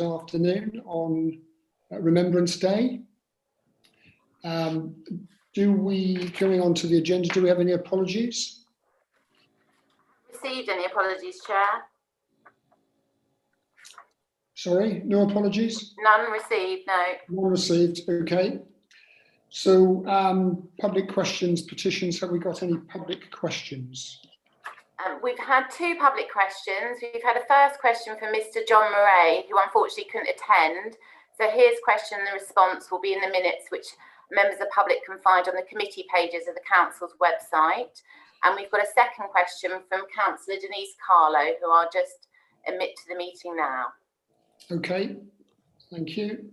afternoon on Remembrance Day. Going on to the agenda, do we have any apologies? Received any apologies, Chair? Sorry, no apologies? None received, no. None received, okay. So public questions, petitions, have we got any public questions? We've had two public questions. We've had a first question from Mr. John Murray, who unfortunately couldn't attend. So his question and the response will be in the minutes, which members of the public can find on the committee pages of the council's website. And we've got a second question from Councillor Denise Carlo, who I'll just admit to the meeting now. Okay, thank you.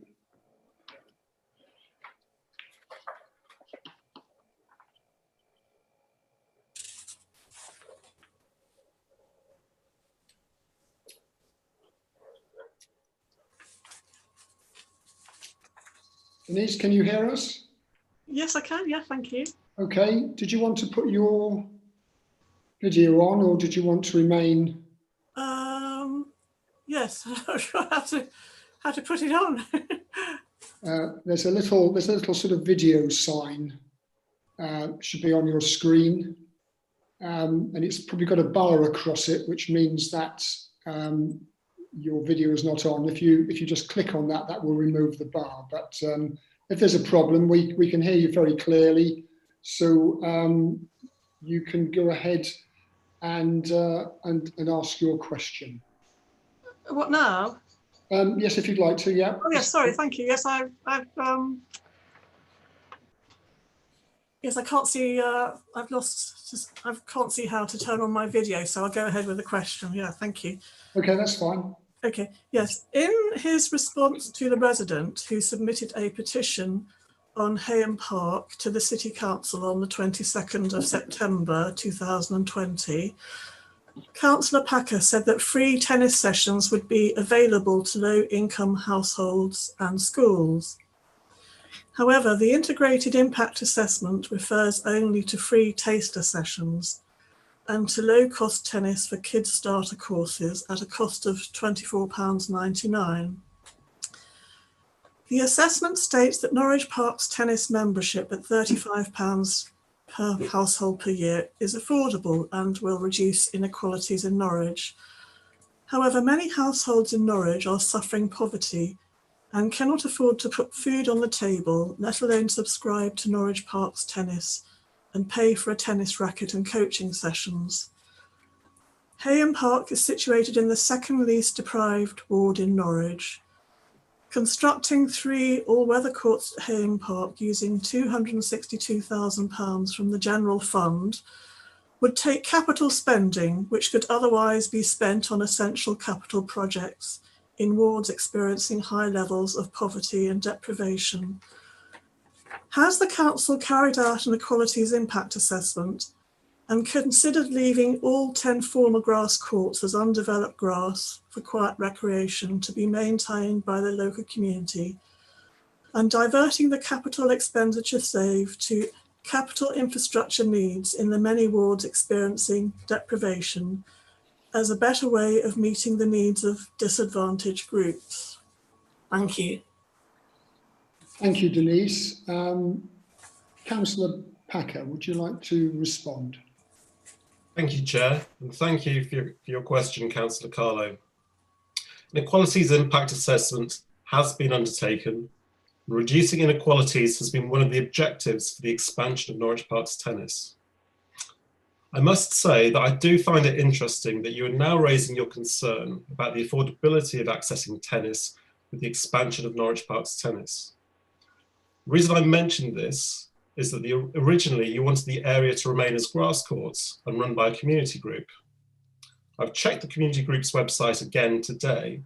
Denise, can you hear us? Yes, I can. Yeah, thank you. Okay. Did you want to put your video on, or did you want to remain? Yes, I'm not sure how to put it on. There's a little sort of video sign should be on your screen, and it's probably got a bar across it, which means that your video is not on. If you just click on that, that will remove the bar. But if there's a problem, we can hear you very clearly, so you can go ahead and ask your question. What now? Yes, if you'd like to. Yeah. Oh yes, sorry. Thank you. Yes, yes, I can't see. I've lost. I can't see how to turn on my video, so I'll go ahead with the question. Yeah, thank you. Okay, that's fine. Okay. Yes, in his response to the resident who submitted a petition on Hayham Park to the City Council on the 22nd of September 2020, Councillor Packer said that free tennis sessions would be available to low-income households and schools. However, the integrated impact assessment refers only to free taster sessions and to low-cost tennis for kids starter courses at a cost of £24.99. The assessment states that Norwich Park's tennis membership at £35 per household per year is affordable and will reduce inequalities in Norwich. However, many households in Norwich are suffering poverty and cannot afford to put food on the table, let alone subscribe to Norwich Park's tennis and pay for a tennis racket and coaching sessions. Hayham Park is situated in the second least deprived ward in Norwich. Constructing 3 all-weather courts at Hayham Park using £262,000 from the general fund would take capital spending which could otherwise be spent on essential capital projects in wards experiencing high levels of poverty and deprivation. Has the council carried out an equalities impact assessment and considered leaving all 10 former grass courts as undeveloped grass for quiet recreation to be maintained by the local community, and diverting the capital expenditure saved to capital infrastructure needs in the many wards experiencing deprivation as a better way of meeting the needs of disadvantaged groups? Thank you. Thank you, Denise. Councillor Packer, would you like to respond? Thank you, Chair, and thank you for your question, Councillor Carlo. An equalities impact assessment has been undertaken. Reducing inequalities has been one of the objectives for the expansion of Norwich Park's tennis. I must say that I do find it interesting that you are now raising your concern about the affordability of accessing tennis with the expansion of Norwich Park's tennis. The reason I mentioned this is that originally you wanted the area to remain as grass courts and run by a community group. I've checked the community group's website again today,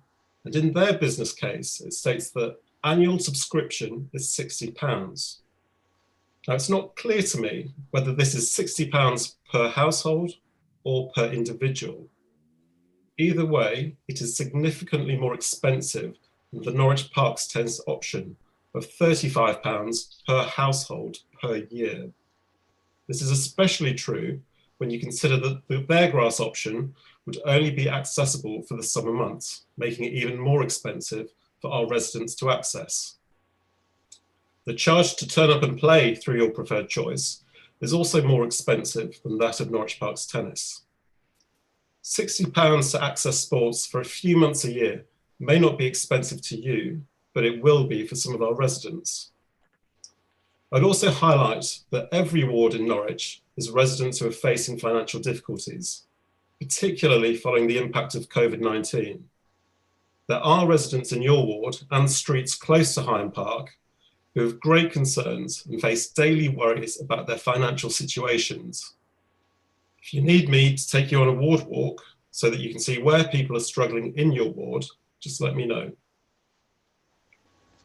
and in their business case, it states that annual subscription is £60. Now, it's not clear to me whether this is £60 per household or per individual. Either way, it is significantly more expensive than the Norwich Park's tennis option of £35 per household per year. This is especially true when you consider that their grass option would only be accessible for the summer months, making it even more expensive for our residents to access. The charge to turn up and play through your preferred choice is also more expensive than that of Norwich Park's tennis. £60 to access sports for a few months a year may not be expensive to you, but it will be for some of our residents. I'd also highlight that every ward in Norwich has residents who are facing financial difficulties, particularly following the impact of COVID-19. There are residents in your ward and streets close to Hyam Park who have great concerns and face daily worries about their financial situations. If you need me to take you on a ward walk so that you can see where people are struggling in your ward, just let me know.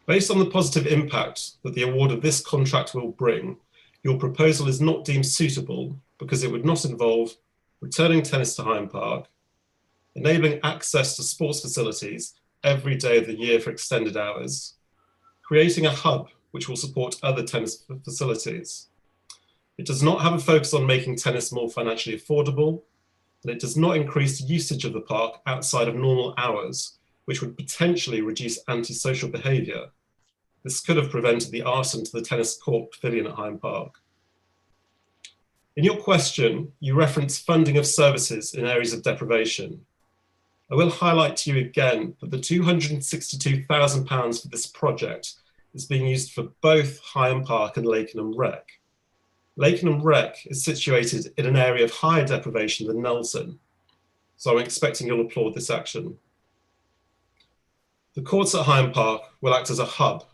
Based on the positive impact that the award of this contract will bring, your proposal is not deemed suitable because it would not involve returning tennis to Hyam Park, enabling access to sports facilities every day of the year for extended hours, creating a hub which will support other tennis facilities. It does not have a focus on making tennis more financially affordable, and it does not increase usage of the park outside of normal hours, which would potentially reduce antisocial behaviour. This could have prevented the arson to the tennis court pavilion at Hyam Park. In your question, you reference funding of services in areas of deprivation. I will highlight to you again that the £262,000 for this project is being used for both Hyam Park and Lakenham Rec. Lakenham Rec is situated in an area of higher deprivation than Nelson, so I'm expecting you'll applaud this action. The courts at Hyam Park will act as a hub,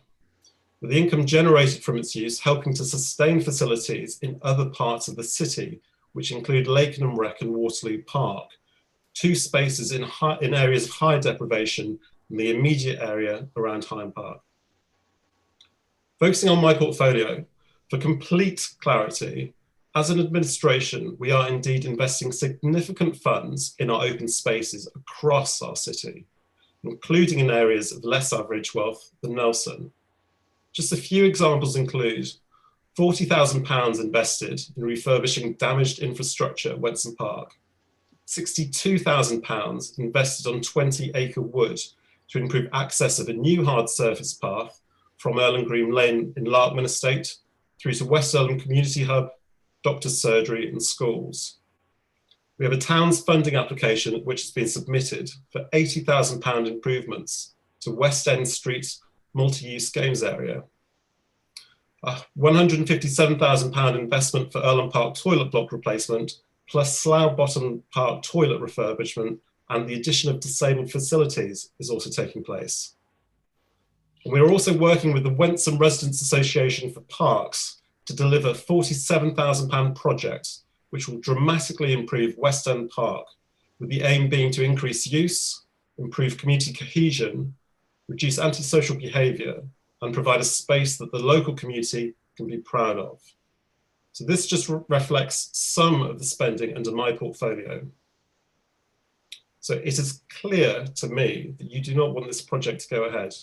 with the income generated from its use helping to sustain facilities in other parts of the city, which include Lakenham Rec and Waterloo Park, two spaces in areas of high deprivation in the immediate area around Hyam Park. Focusing on my portfolio, for complete clarity, as an administration, we are indeed investing significant funds in our open spaces across our city, including in areas of less average wealth than Nelson. Just a few examples include £40,000 invested in refurbishing damaged infrastructure at Wenston Park, £62,000 invested on 20-acre wood to improve access of a new hard surface path from Erland Green Lane in Larkman Estate through to West Erland Community Hub, doctor's surgery and schools. We have a town's funding application which has been submitted for £80,000 improvements to West End Street multi-use games area. A £157,000 investment for Erland Park toilet block replacement, plus Slough Bottom Park toilet refurbishment and the addition of disabled facilities is also taking place. And we are also working with the Wentham Residents Association for Parks to deliver a £47,000 project which will dramatically improve West End Park, with the aim being to increase use, improve community cohesion, reduce antisocial behaviour, and provide a space that the local community can be proud of. So this just reflects some of the spending under my portfolio. So it is clear to me that you do not want this project to go ahead.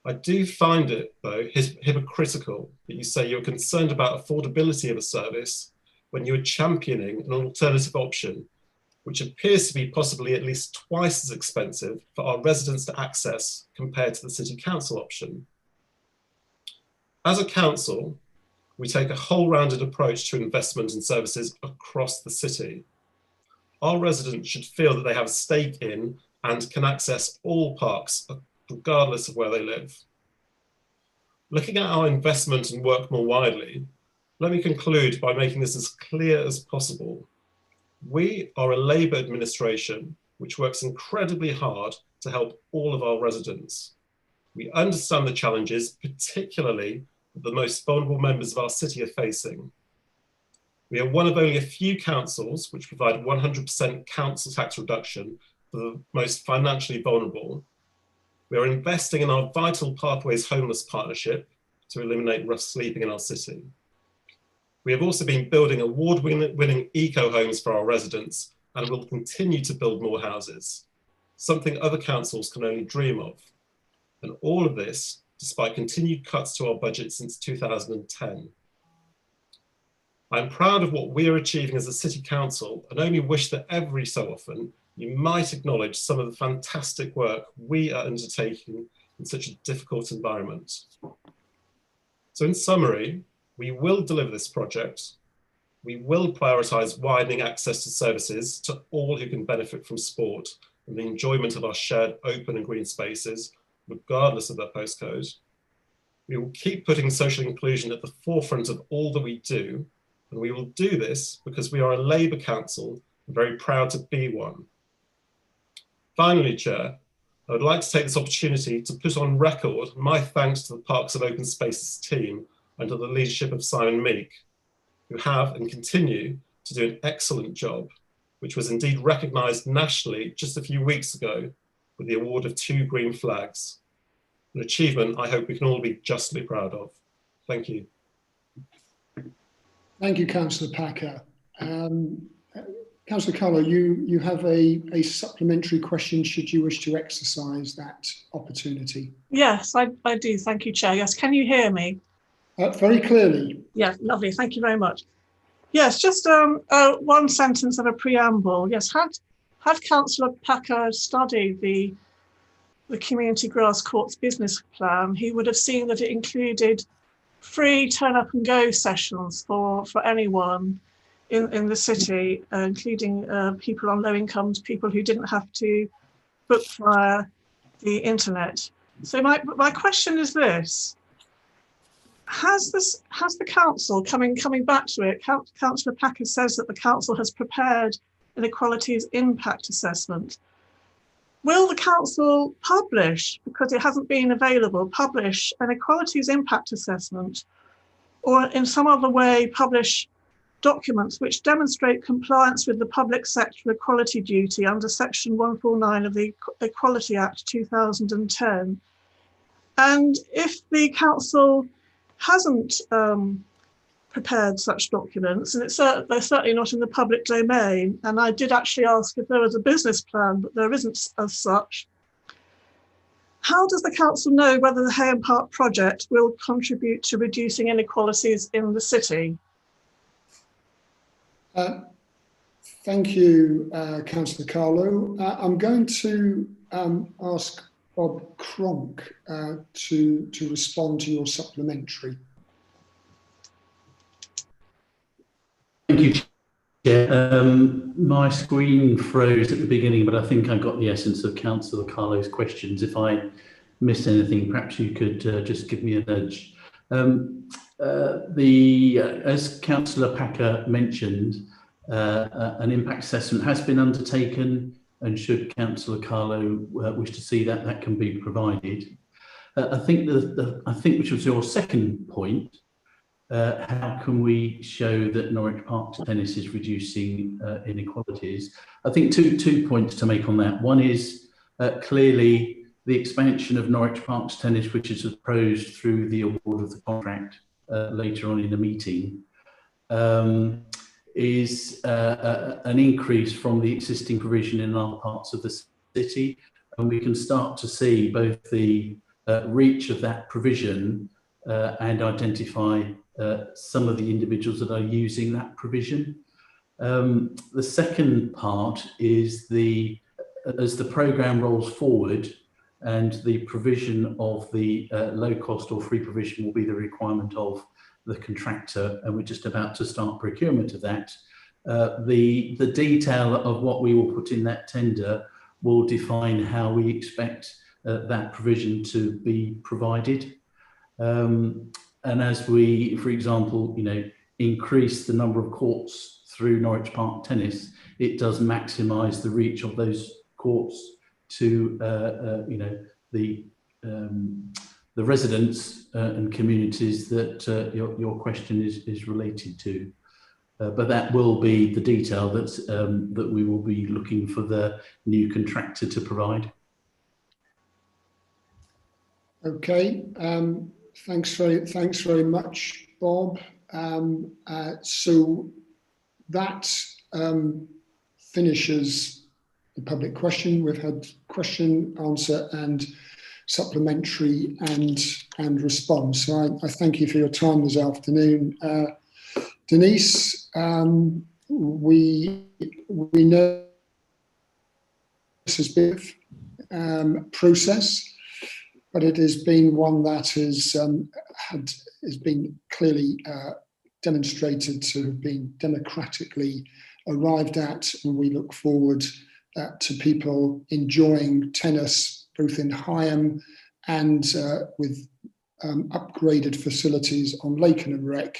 I do find it, though, hypocritical that you say you're concerned about affordability of a service when you are championing an alternative option, which appears to be possibly at least twice as expensive for our residents to access compared to the City Council option. As a council, we take a whole-rounded approach to investment in services across the city. Our residents should feel that they have a stake in and can access all parks, regardless of where they live. Looking at our investment and work more widely, let me conclude by making this as clear as possible. We are a Labour administration which works incredibly hard to help all of our residents. We understand the challenges, particularly that the most vulnerable members of our city are facing. We are one of only a few councils which provide 100% council tax reduction for the most financially vulnerable. We are investing in our vital Pathways Homeless partnership to eliminate rough sleeping in our city. We have also been building award-winning eco-homes for our residents and will continue to build more houses, something other councils can only dream of. And all of this despite continued cuts to our budget since 2010. I'm proud of what we are achieving as a City Council and only wish that every so often you might acknowledge some of the fantastic work we are undertaking in such a difficult environment. So in summary, we will deliver this project. We will prioritise widening access to services to all who can benefit from sport and the enjoyment of our shared open and green spaces, regardless of their postcode. We will keep putting social inclusion at the forefront of all that we do, and we will do this because we are a Labour Council and very proud to be one. Finally, Chair, I would like to take this opportunity to put on record my thanks to the Parks and Open Spaces team under the leadership of Simon Meek, who have and continue to do an excellent job, which was indeed recognised nationally just a few weeks ago with the award of 2 green flags, an achievement I hope we can all be justly proud of. Thank you. Thank you, Councillor Packer. Councillor Carlow, you have a supplementary question should you wish to exercise that opportunity. Yes, I do. Thank you, Chair. Yes, can you hear me? Very clearly. Yeah, lovely. Thank you very much. Yes, just one sentence of a preamble. Yes, had Councillor Packer studied the Community Grass Courts business plan, he would have seen that it included free turn up and go sessions for anyone in the city, including people on low incomes, people who didn't have to book via the internet. So my question is this: has the council coming back to it? Councillor Packer says that the council has prepared inequalities impact assessment. Will the council publish, because it hasn't been available, publish an equalities impact assessment, or in some other way publish documents which demonstrate compliance with the public sector equality duty under section 149 of the Equality Act 2010? And if the council hasn't prepared such documents, and they're certainly not in the public domain, and I did actually ask if there was a business plan, but there isn't as such, how does the council know whether the Hayham Park project will contribute to reducing inequalities in the city? Thank you, Councillor Carlow. I'm going to ask Bob Cronk to respond to your supplementary. Thank you, Chair. My screen froze at the beginning, but I think I got the essence of Councillor Carlow's questions. If I missed anything, perhaps you could just give me a nudge. As Councillor Packer mentioned, an impact assessment has been undertaken, and should Councillor Carlow wish to see that, that can be provided. I think which was your second point, how can we show that Norwich Park tennis is reducing inequalities? I think two points to make on that. One is clearly the expansion of Norwich Park's tennis, which is proposed through the award of the contract later on in the meeting, is an increase from the existing provision in other parts of the city. And we can start to see both the reach of that provision and identify some of the individuals that are using that provision. The second part is as the programme rolls forward and the provision of the low cost or free provision will be the requirement of the contractor, and we're just about to start procurement of that. The detail of what we will put in that tender will define how we expect that provision to be provided. And as we, for example, increase the number of courts through Norwich Park Tennis, it does maximise the reach of those courts to the residents and communities that your question is related to. But that will be the detail that we will be looking for the new contractor to provide. Okay. Thanks very much, Bob. So that finishes the public question. We've had question, answer, and supplementary and response. So I thank you for your time this afternoon. Denise, we know this has been a process, but it has been one that has been clearly demonstrated to have been democratically arrived at, and we look forward to people enjoying tennis both in Higham and with upgraded facilities on Lakenham Rec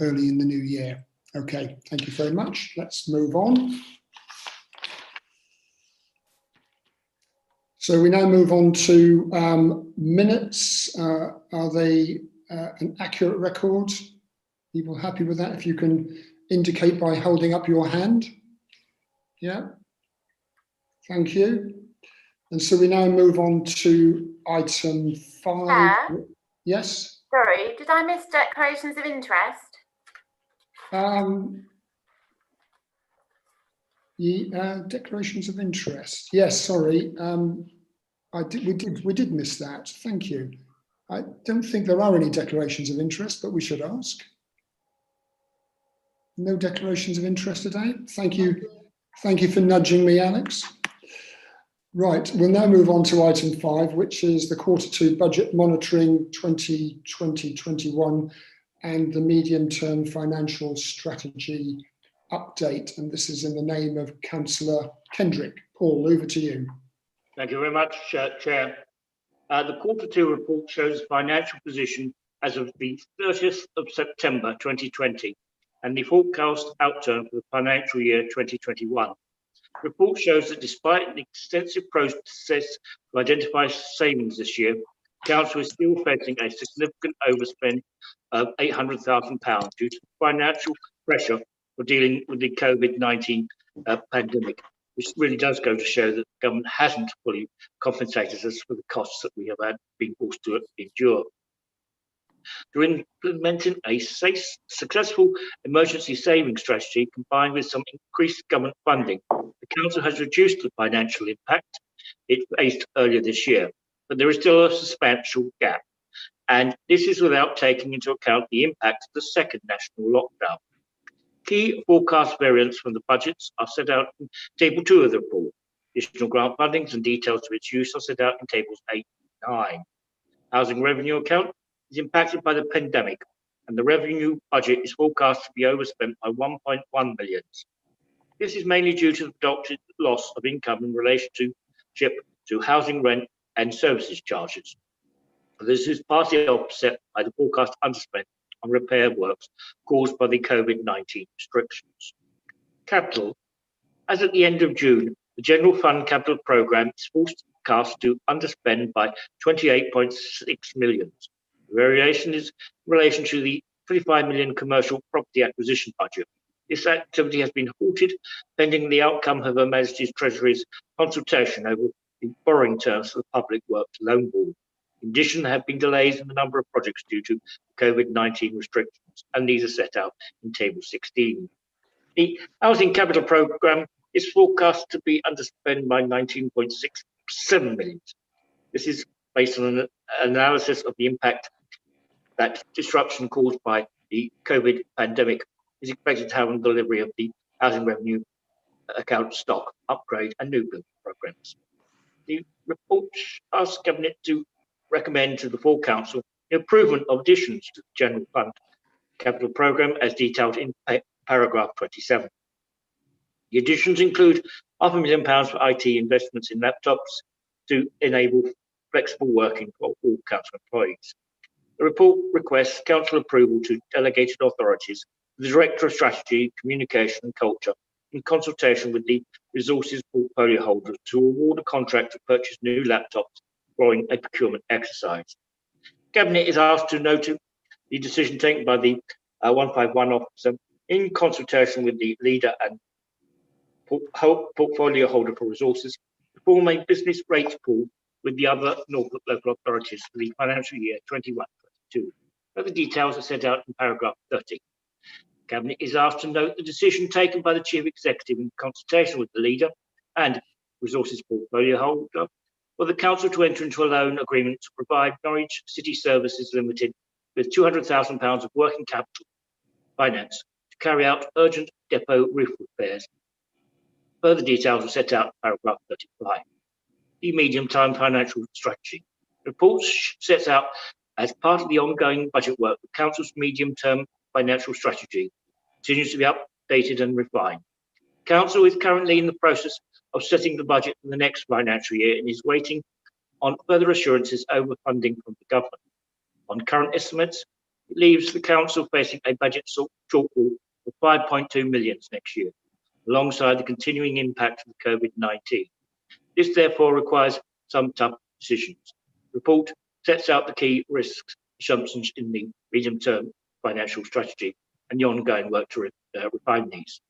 early in the new year. Okay, thank you very much. Let's move on. So we now move on to minutes. Are they an accurate record? People happy with that? If you can indicate by holding up your hand. Yeah, thank you. And so we now move on to item 5. Yes? Sorry, did I miss declarations of interest? Declarations of interest. Yes, sorry. We did miss that. Thank you. I don't think there are any declarations of interest, but we should ask. No declarations of interest today. Thank you. Thank you for nudging me, Alex. Right, we'll now move on to item 5, which is the Q2 budget monitoring 2020-21 and the medium-term financial strategy update. And this is in the name of Councillor Kendrick. Paul, over to you. Thank you very much, Chair. The Q2 report shows the financial position as of the 30th of September 2020 and the forecast outturn for the financial year 2021. The report shows that despite an extensive process to identify savings this year, the Council is still facing a significant overspend of £800,000 due to financial pressure for dealing with the COVID-19 pandemic, which really does go to show that the government hasn't fully compensated us for the costs that we have been forced to endure. Through implementing a successful emergency savings strategy combined with some increased government funding, the Council has reduced the financial impact it faced earlier this year, but there is still a substantial gap. And this is without taking into account the impact of the second national lockdown. Key forecast variants from the budgets are set out in Table 2 of the report. Additional grant fundings and details of its use are set out in Tables 8 and 9. Housing revenue account is impacted by the pandemic, and the revenue budget is forecast to be overspent by 1.1 million. This is mainly due to the projected loss of income in relationship to housing rent and services charges. This is partly offset by the forecast underspend on repair works caused by the COVID-19 restrictions. Capital. As at the end of June, the General Fund Capital Programme is forecast to underspend by 28.6 million. The variation is in relation to the 25 million commercial property acquisition budget. This activity has been halted pending the outcome of Her Majesty's Treasury's consultation over the borrowing terms for the Public Works Loan Board. In addition, there have been delays in the number of projects due to COVID-19 restrictions, and these are set out in Table 16. The Housing Capital Programme is forecast to be underspent by 19.67 million. This is based on an analysis of the impact that disruption caused by the COVID pandemic is expected to have on the delivery of the housing revenue account stock, upgrade and new build programmes. The report asks Cabinet to recommend to the full Council the improvement of additions to the General Fund Capital Programme as detailed in paragraph 27. The additions include £500,000 for IT investments in laptops to enable flexible working for all Council employees. The report requests Council approval to delegated authorities, the Director of Strategy, Communication and Culture, in consultation with the resources portfolio holders to award a contract to purchase new laptops following a procurement exercise. Cabinet is asked to note the decision taken by the 151 officer in consultation with the leader and portfolio holder for resources to form a business rates pool with the other Norfolk local authorities for the financial year 21-22. Further details are set out in paragraph 30. Cabinet is asked to note the decision taken by the Chief Executive in consultation with the leader and resources portfolio holder for the Council to enter into a loan agreement to provide Norwich City Services Limited with £200,000 of working capital Finance to carry out urgent depot roof repairs. Further details are set out in paragraph 35. The medium-term financial strategy. The report sets out, as part of the ongoing budget work, the Council's medium-term financial strategy continues to be updated and refined. Council is currently in the process of setting the budget for the next financial year and is waiting on further assurances over funding from the government. On current estimates, it leaves the Council facing a budget shortfall of 5.2 million next year, alongside the continuing impact of COVID-19. This therefore requires some tough decisions. The report sets out the key risks assumptions in the medium-term financial strategy and the ongoing work to refine these.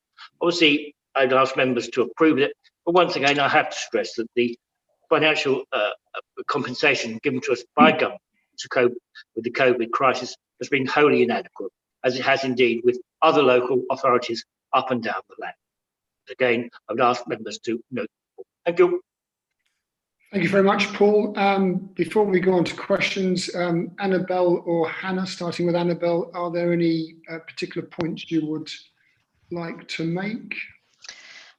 Obviously, I'd ask members to approve it, but once again, I have to stress that the financial compensation given to us by government to cope with the COVID crisis has been wholly inadequate, as it has indeed with other local authorities up and down the land. Again, I would ask members to note. Thank you. Thank you very much, Paul. Before we go on to questions, Annabelle or Hannah, starting with Annabelle, are there any particular points you would like to make?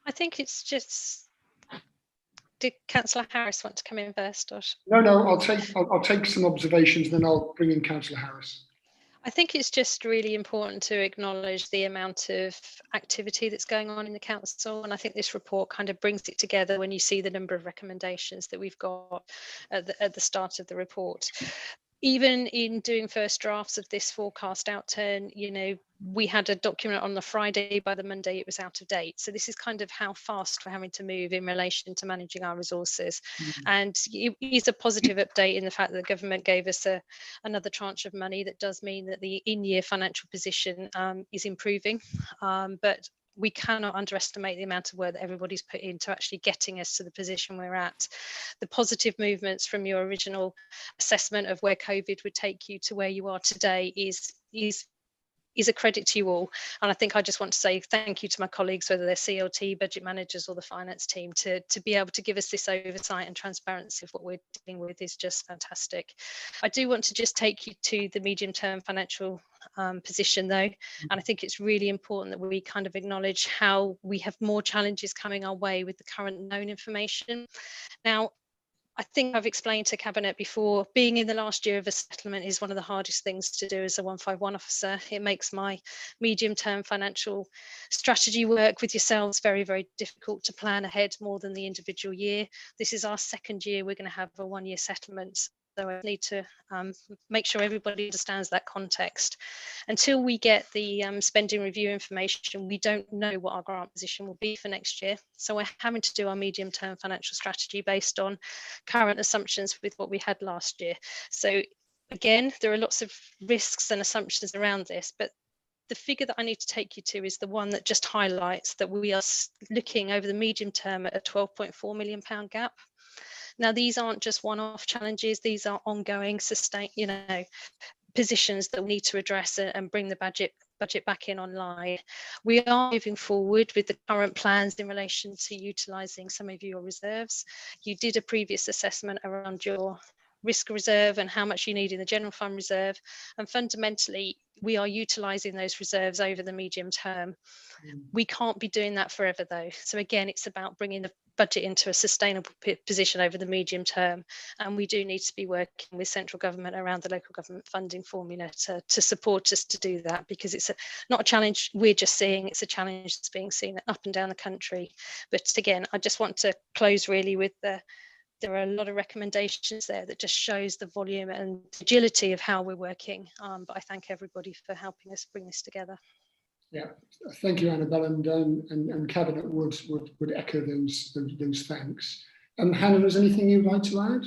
I think it's just, did Councillor Harris want to come in first? Or? No, I'll take some observations, then I'll bring in Councillor Harris. I think it's just really important to acknowledge the amount of activity that's going on in the council, and I think this report kind of brings it together when you see the number of recommendations that we've got at the start of the report. Even in doing first drafts of this forecast outturn, you know, we had a document on the Friday, by the Monday it was out of date. So this is kind of how fast we're having to move in relation to managing our resources. And it is a positive update in the fact that the government gave us another tranche of money. That does mean that the in-year financial position is improving, but we cannot underestimate the amount of work that everybody's put into actually getting us to the position we're at. The positive movements from your original assessment of where COVID would take you to where you are today is a credit to you all. And I think I just want to say thank you to my colleagues, whether they're CLT, budget managers or the finance team, to be able to give us this oversight and transparency of what we're dealing with is just fantastic. I do want to just take you to the medium-term financial position though, and I think it's really important that we kind of acknowledge how we have more challenges coming our way with the current known information. Now, I think I've explained to Cabinet before, being in the last year of a settlement is one of the hardest things to do as a 151 officer. It makes my medium-term financial strategy work with yourselves very, very difficult to plan ahead more than the individual year. This is our second year we're going to have a one-year settlement. So I need to make sure everybody understands that context. Until we get the spending review information, we don't know what our grant position will be for next year. So we're having to do our medium-term financial strategy based on current assumptions with what we had last year. So again, there are lots of risks and assumptions around this, but the figure that I need to take you to is the one that just highlights that we are looking over the medium term at a £12.4 million gap. Now, these aren't just one-off challenges, these are ongoing, sustained, positions that we need to address and bring the budget back in online. We are moving forward with the current plans in relation to utilising some of your reserves. You did a previous assessment around your risk reserve and how much you need in the general fund reserve, and fundamentally we are utilising those reserves over the medium term. We can't be doing that forever though, so again it's about bringing the budget into a sustainable position over the medium term, and we do need to be working with central government around the local government funding formula to support us to do that, because it's not a challenge we're just seeing, it's a challenge that's being seen up and down the country. But again, I just want to close really with there are a lot of recommendations there that just shows the volume and agility of how we're working, but I thank everybody for helping us bring this together. Yeah, thank you, Annabelle, and Cabinet would echo those thanks. Hannah, is anything you'd like to add?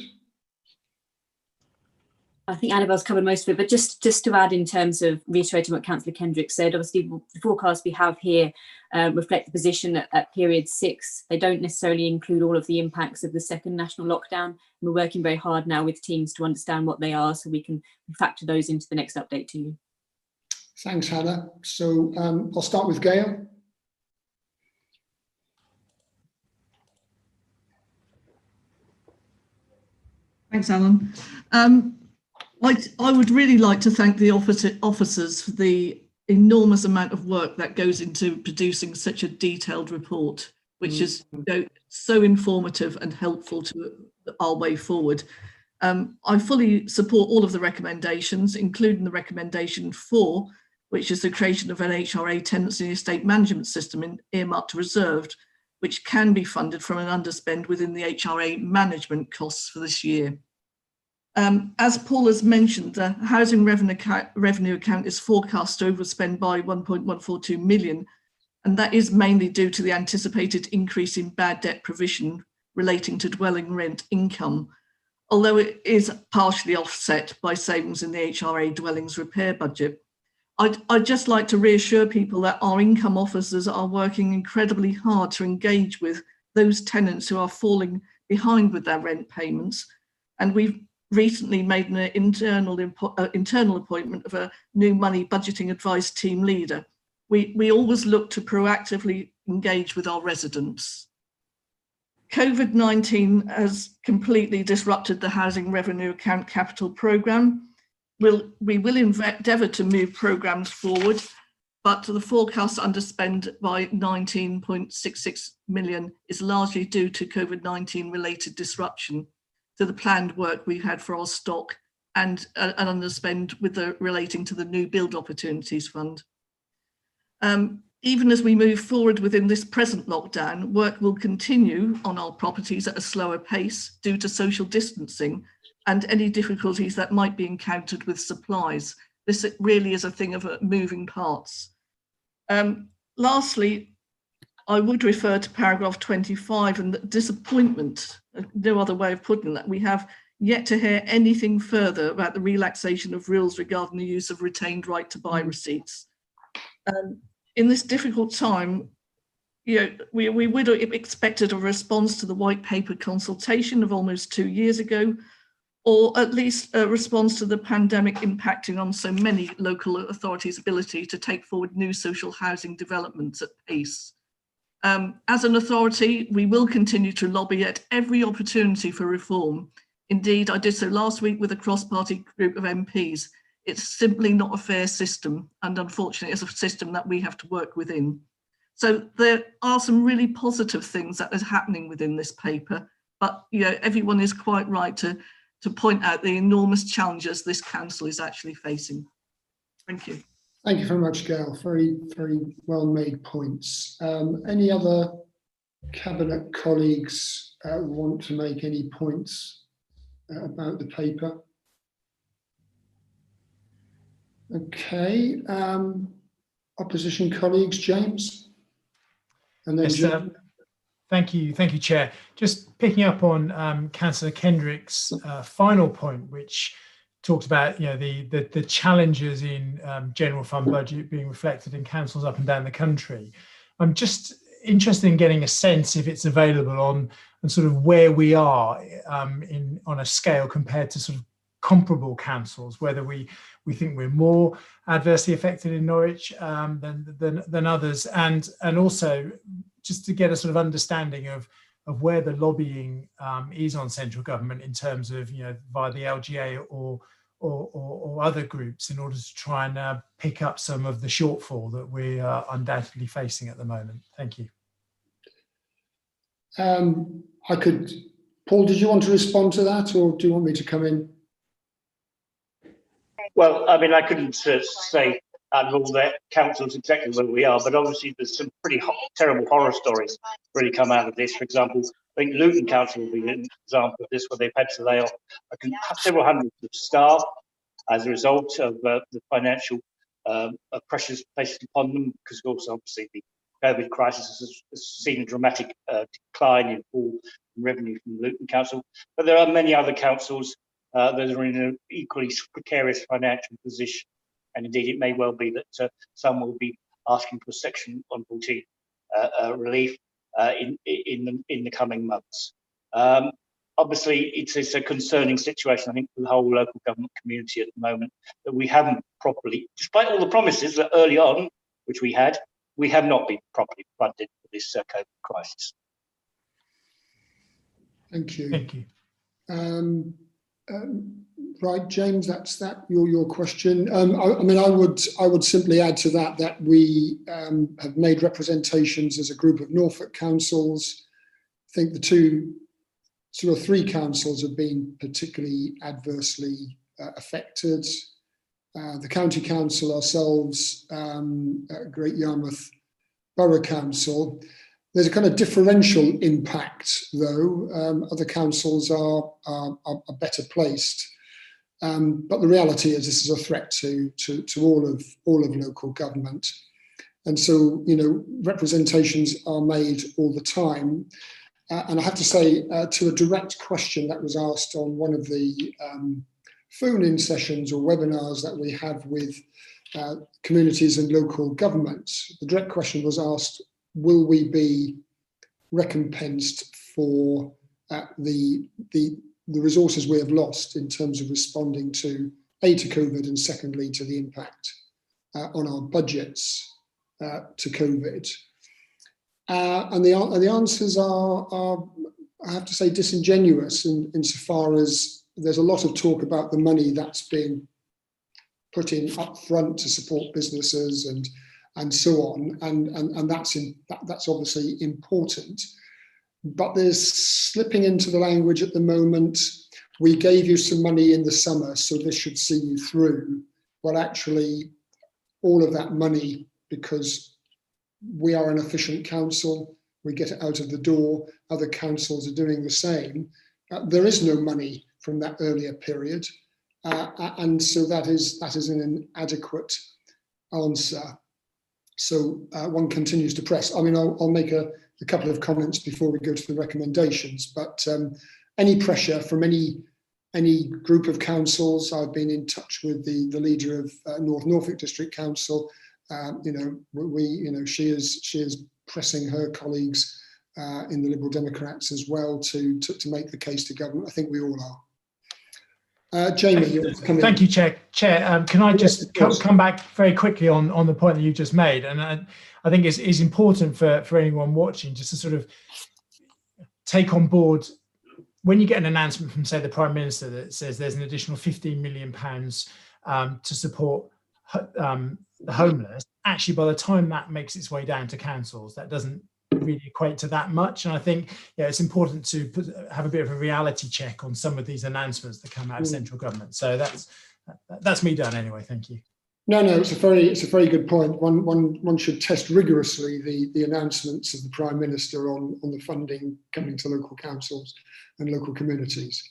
I think Annabelle's covered most of it, but just to add in terms of reiterating what Councillor Kendrick said, obviously the forecasts we have here reflect the position at period 6. They don't necessarily include all of the impacts of the second national lockdown. We're working very hard now with teams to understand what they are, so we can factor those into the next update to you. Thanks, Hannah. So I'll start with Gail. Thanks, Alan. I would really like to thank the officers for the enormous amount of work that goes into producing such a detailed report, which is so informative and helpful to our way forward. I fully support all of the recommendations, including the recommendation 4, which is the creation of an HRA tenancy and estate management system earmarked reserved, which can be funded from an underspend within the HRA management costs for this year. As Paul has mentioned, the housing revenue account is forecast to overspend by 1.142 million, and that is mainly due to the anticipated increase in bad debt provision relating to dwelling rent income, although it is partially offset by savings in the HRA dwellings repair budget. I'd just like to reassure people that our income officers are working incredibly hard to engage with those tenants who are falling behind with their rent payments. And we've recently made an internal appointment of a new money budgeting advice team leader. We always look to proactively engage with our residents. COVID-19 has completely disrupted the housing revenue account capital programme. We will endeavour to move programmes forward, but the forecast underspend by 19.66 million is largely due to COVID-19 related disruption to the planned work we've had for our stock and an underspend with relating to the new build opportunities fund. Even as we move forward within this present lockdown, work will continue on our properties at a slower pace due to social distancing and any difficulties that might be encountered with supplies. This really is a thing of moving parts. Lastly, I would refer to paragraph 25 and the disappointment, no other way of putting that, we have yet to hear anything further about the relaxation of rules regarding the use of retained right to buy receipts. In this difficult time, we would have expected a response to the white paper consultation of almost 2 years ago, or at least a response to the pandemic impacting on so many local authorities' ability to take forward new social housing developments at pace. As an authority, we will continue to lobby at every opportunity for reform. Indeed, I did so last week with a cross-party group of MPs. It's simply not a fair system, and unfortunately, it's a system that we have to work within. So there are some really positive things that is happening within this paper, but everyone is quite right to point out the enormous challenges this council is actually facing. Thank you. Thank you very much, Gail. Very, very well made points. Any other Cabinet colleagues want to make any points about the paper? Okay. Opposition colleagues, James? And then yes, thank you, Chair. Just picking up on Councillor Kendrick's final point, which talked about the challenges in general fund budget being reflected in councils up and down the country. I'm just interested in getting a sense if it's available on sort of where we are on a scale compared to sort of comparable councils, whether we think we're more adversely affected in Norwich than others, and also just to get a sort of understanding of where the lobbying is on central government in terms of via the LGA or other groups in order to try and pick up some of the shortfall that we are undoubtedly facing at the moment. Thank you. Paul, did you want to respond to that, or do you want me to come in? Well, I mean, I couldn't say out of all the councils exactly where we are, but obviously there's some pretty terrible horror stories really come out of this. For example, I think Luton Council will be an example of this, where they've had to lay off several hundreds of staff as a result of the financial pressures placed upon them, because also obviously the COVID crisis has seen a dramatic decline in fall revenue from Luton Council. But there are many other councils that are in an equally precarious financial position, and indeed it may well be that some will be asking for Section 114 relief in the coming months. Obviously, it's a concerning situation, I think, for the whole local government community at the moment, that we haven't properly, despite all the promises that early on, which we have not been properly funded for this COVID crisis. Thank you. Thank you. Right, James, that's your question. I mean, I would simply add to that we have made representations as a group of Norfolk councils. I think the two or three councils have been particularly adversely affected. The county council, ourselves, Great Yarmouth Borough Council. There's a kind of differential impact, though. Other councils are better placed. But the reality is this is a threat to all of local government. And so, representations are made all the time. And I have to say, to a direct question that was asked on one of the phone-in sessions or webinars that we have with communities and local governments, the direct question was asked, will we be recompensed for the resources we have lost in terms of responding to COVID and secondly to the impact on our budgets to COVID? And the answers are, I have to say, disingenuous insofar as there's a lot of talk about the money that's being put in up front to support businesses and so on, and that's obviously important. But there's slipping into the language at the moment. We gave you some money in the summer, so this should see you through. Well, actually, all of that money, because we are an efficient council, we get it out of the door, other councils are doing the same. There is no money from that earlier period. And so that is an inadequate answer. So one continues to press. I mean, I'll make a couple of comments before we go to the recommendations, but any pressure from any group of councils, I've been in touch with the leader of North Norfolk District Council. She is pressing her colleagues in the Liberal Democrats as well to make the case to government. I think we all are. Jamie, thank you, Chair. Can I just come back very quickly on the point that you just made? And I think it's important for anyone watching just to sort of take on board when you get an announcement from, say, the Prime Minister that says there's an additional £15 million to support the homeless. Actually, by the time that makes its way down to councils, that doesn't really equate to that much. And I think it's important to have a bit of a reality check on some of these announcements that come out of central government. So that's me done anyway. Thank you. No, it's a very good point. One should test rigorously the announcements of the Prime Minister on the funding coming to local councils and local communities.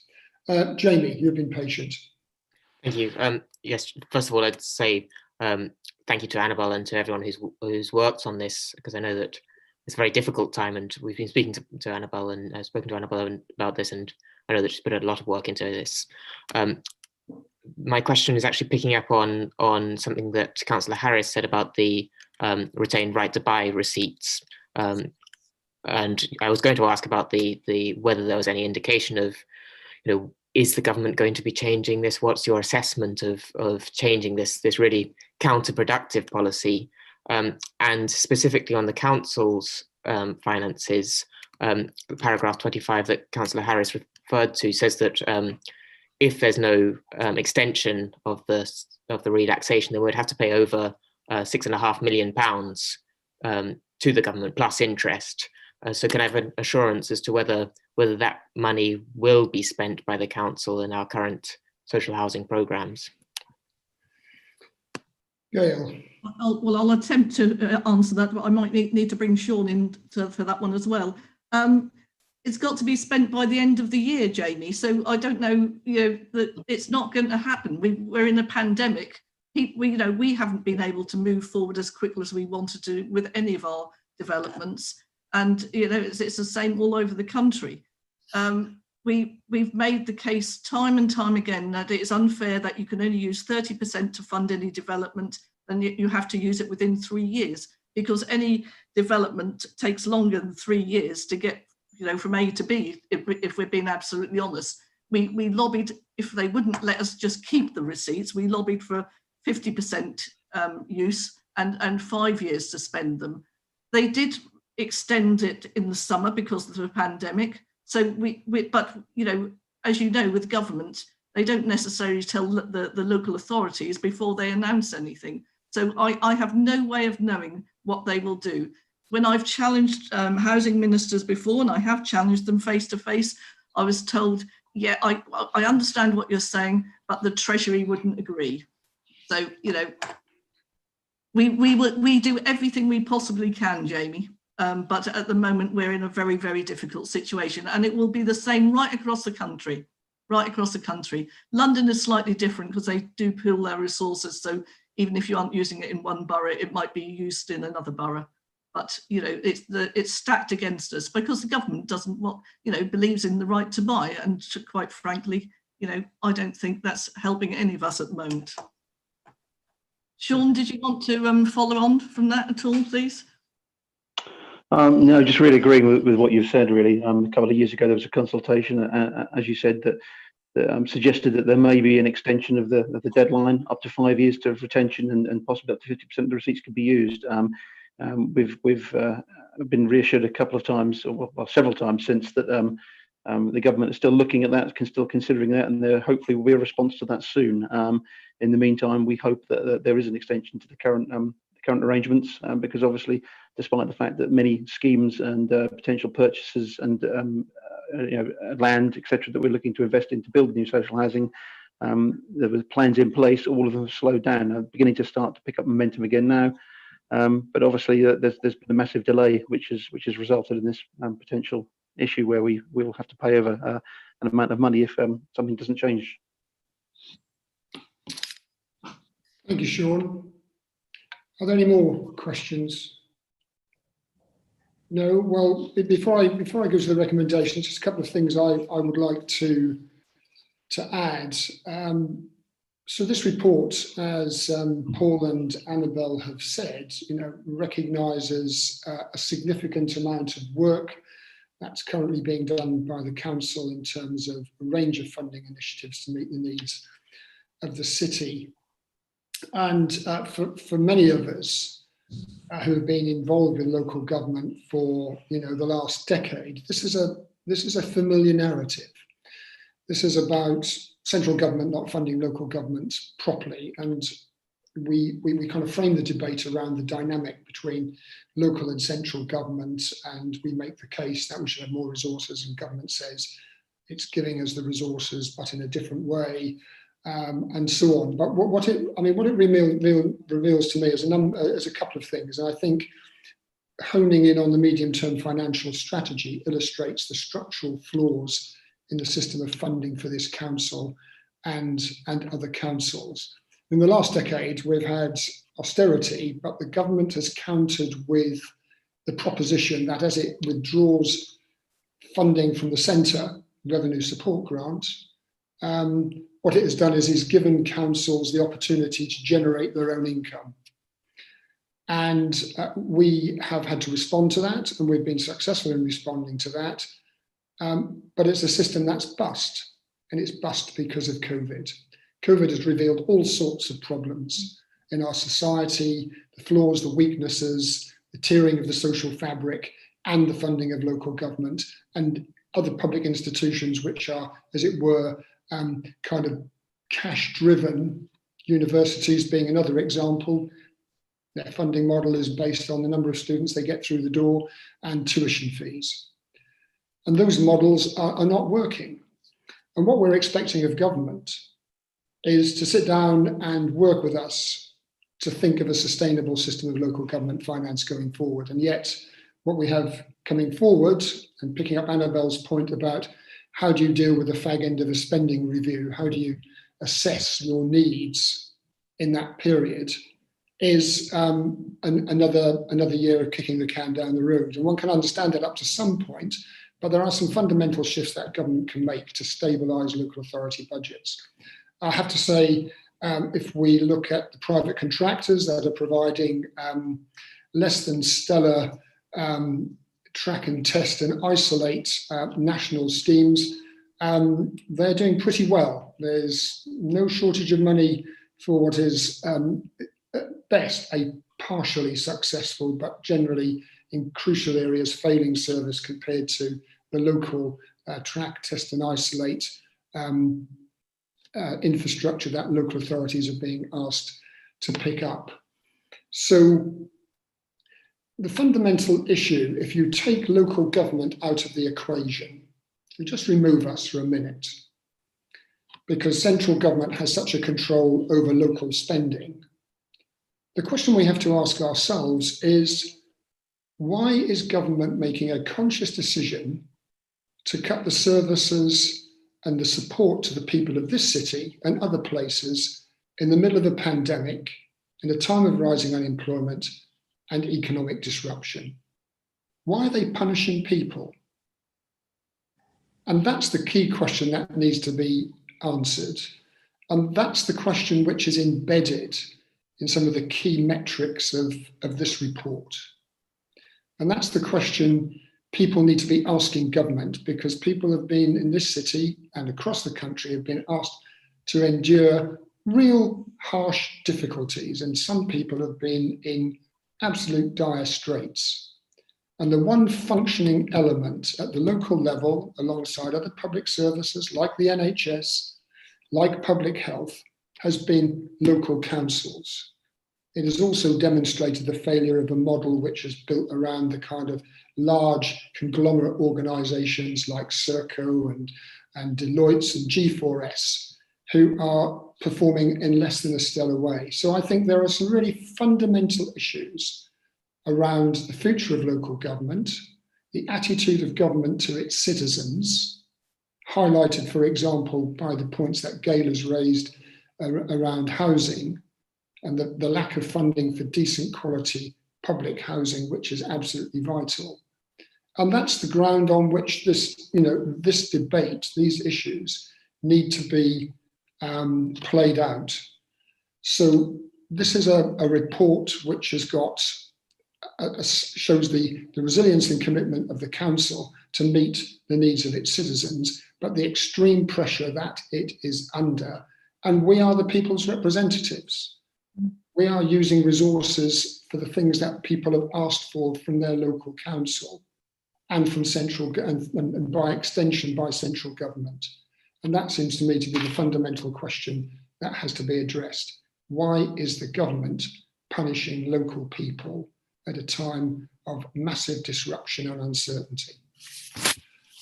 Jamie, you've been patient. Thank you. Yes, first of all, I'd say thank you to Annabelle and to everyone who's worked on this, because I know that it's a very difficult time, and we've been speaking to Annabelle, and I've spoken to Annabelle about this, and I know that she's put a lot of work into this. My question is actually picking up on something that Councillor Harris said about the retained right to buy receipts, and I was going to ask about the whether there was any indication of, is the government going to be changing this? What's your assessment of changing this really counterproductive policy? And specifically on the council's finances, paragraph 25 that Councillor Harris referred to says that if there's no extension of the relaxation, then we'd have to pay over £6.5 million to the government plus interest. So can I have an assurance as to whether that money will be spent by the council in our current social housing programmes? Gail. I'll attempt to answer that, but I might need to bring Sean in for that one as well. It's got to be spent by the end of the year, Jamie. So I don't know, that it's not going to happen. We're in a pandemic. We haven't been able to move forward as quickly as we wanted to with any of our developments, and it's the same all over the country. We've made the case time and time again that it is unfair that you can only use 30% to fund any development, and you have to use it within 3 years, because any development takes longer than 3 years to get from A to B, if we're being absolutely honest. We lobbied, if they wouldn't let us just keep the receipts, we lobbied for 50% use and 5 years to spend them. They did extend it in the summer because of the pandemic. So but as you know, with government, They don't necessarily tell the local authorities before they announce anything. So I have no way of knowing what they will do. When I've challenged housing ministers before, and I have challenged them face to face, I was told, yeah, I understand what you're saying, but the Treasury wouldn't agree. So, you know, we do everything we possibly can, Jamie. But at the moment, we're in a very, very difficult situation, and it will be the same right across the country. Right across the country. London is slightly different because they do pool their resources. So even if you aren't using it in one borough, it might be used in another borough. But you know, it's stacked against us because the government doesn't want, you know, believes in the right to buy, and quite frankly, you know, I don't think that's helping any of us at the moment. Sean, did you want to follow on from that at all, please? No, just really agreeing with what you've said, really. A couple of years ago, there was a consultation, as you said, that suggested that there may be an extension of the deadline up to 5 years to retention, and possibly up to 50% of the receipts could be used. We've been reassured a couple of times, or well, several times since, that the government is still looking at that, still considering that, and there hopefully will be a response to that soon. In the meantime, we hope that there is an extension to the current arrangements, because obviously, despite the fact that many schemes and potential purchases and you know, land, etc., that we're looking to invest in to build new social housing, there were plans in place. All of them have slowed down, beginning to start to pick up momentum again now. But obviously, there's been a massive delay, which has resulted in this potential issue where we will have to pay over an amount of money if something doesn't change. Thank you, Sean. Are there any more questions? No. Well, before I go to the recommendations, just a couple of things I would like to add. So this report, as Paul and Annabelle have said, you know, recognises a significant amount of work that's currently being done by the council in terms of a range of funding initiatives to meet the needs of the city. And for many of us who have been involved with local government for, you know, the last decade, this is a familiar narrative. This is about central government not funding local government properly, and we kind of frame the debate around the dynamic between local and central government, and we make the case that we should have more resources, and government says it's giving us the resources but in a different way. And so on. But what it reveals to me is a couple of things. And I think honing in on the medium-term financial strategy illustrates the structural flaws in the system of funding for this council and other councils. In the last decade, we've had austerity, but the government has countered with the proposition that as it withdraws funding from the centre, revenue support grants, what it has done is given councils the opportunity to generate their own income. And we have had to respond to that, and we've been successful in responding to that. But it's a system that's bust, and it's bust because of COVID. COVID has revealed all sorts of problems in our society, the flaws, the weaknesses, the tiering of the social fabric, and the funding of local government and other public institutions which are, as it were, kind of cash-driven. Universities being another example. Their funding model is based on the number of students they get through the door and tuition fees. And those models are not working. And what we're expecting of government is to sit down and work with us to think of a sustainable system of local government finance going forward. And yet, what we have coming forward, and picking up Annabelle's point about how do you deal with the fag end of a spending review, how do you assess your needs in that period, is another year of kicking the can down the road. And one can understand that up to some point, but there are some fundamental shifts that government can make to stabilise local authority budgets. I have to say, if we look at the private contractors that are providing less than stellar track and test and isolate national schemes, they're doing pretty well. There's no shortage of money for what is at best a partially successful but generally in crucial areas failing service compared to the local track, test and isolate infrastructure that local authorities are being asked to pick up. So the fundamental issue, if you take local government out of the equation, you just remove us for a minute, because central government has such a control over local spending. The question we have to ask ourselves is, why is government making a conscious decision to cut the services and the support to the people of this city and other places in the middle of a pandemic, in a time of rising unemployment and economic disruption? Why are they punishing people? And that's the key question that needs to be answered. And that's the question which is embedded in some of the key metrics of this report. And that's the question people need to be asking government, because people have been in this city and across the country have been asked to endure real harsh difficulties, and some people have been in absolute dire straits. And the one functioning element at the local level, alongside other public services like the NHS, like public health, has been local councils. It has also demonstrated the failure of a model which is built around the kind of large conglomerate organisations like Serco and Deloitte and G4S, who are performing in less than a stellar way. So I think there are some really fundamental issues around the future of local government, the attitude of government to its citizens, highlighted, for example, by the points that Gail has raised around housing, and the lack of funding for decent quality public housing, which is absolutely vital. And that's the ground on which this debate, these issues, need to be played out. So this is a report which has got shows the resilience and commitment of the council to meet the needs of its citizens, but the extreme pressure that it is under. And we are the people's representatives. We are using resources for the things that people have asked for from their local council and from central, and by extension by central government. And that seems to me to be the fundamental question that has to be addressed. Why is the government punishing local people at a time of massive disruption and uncertainty?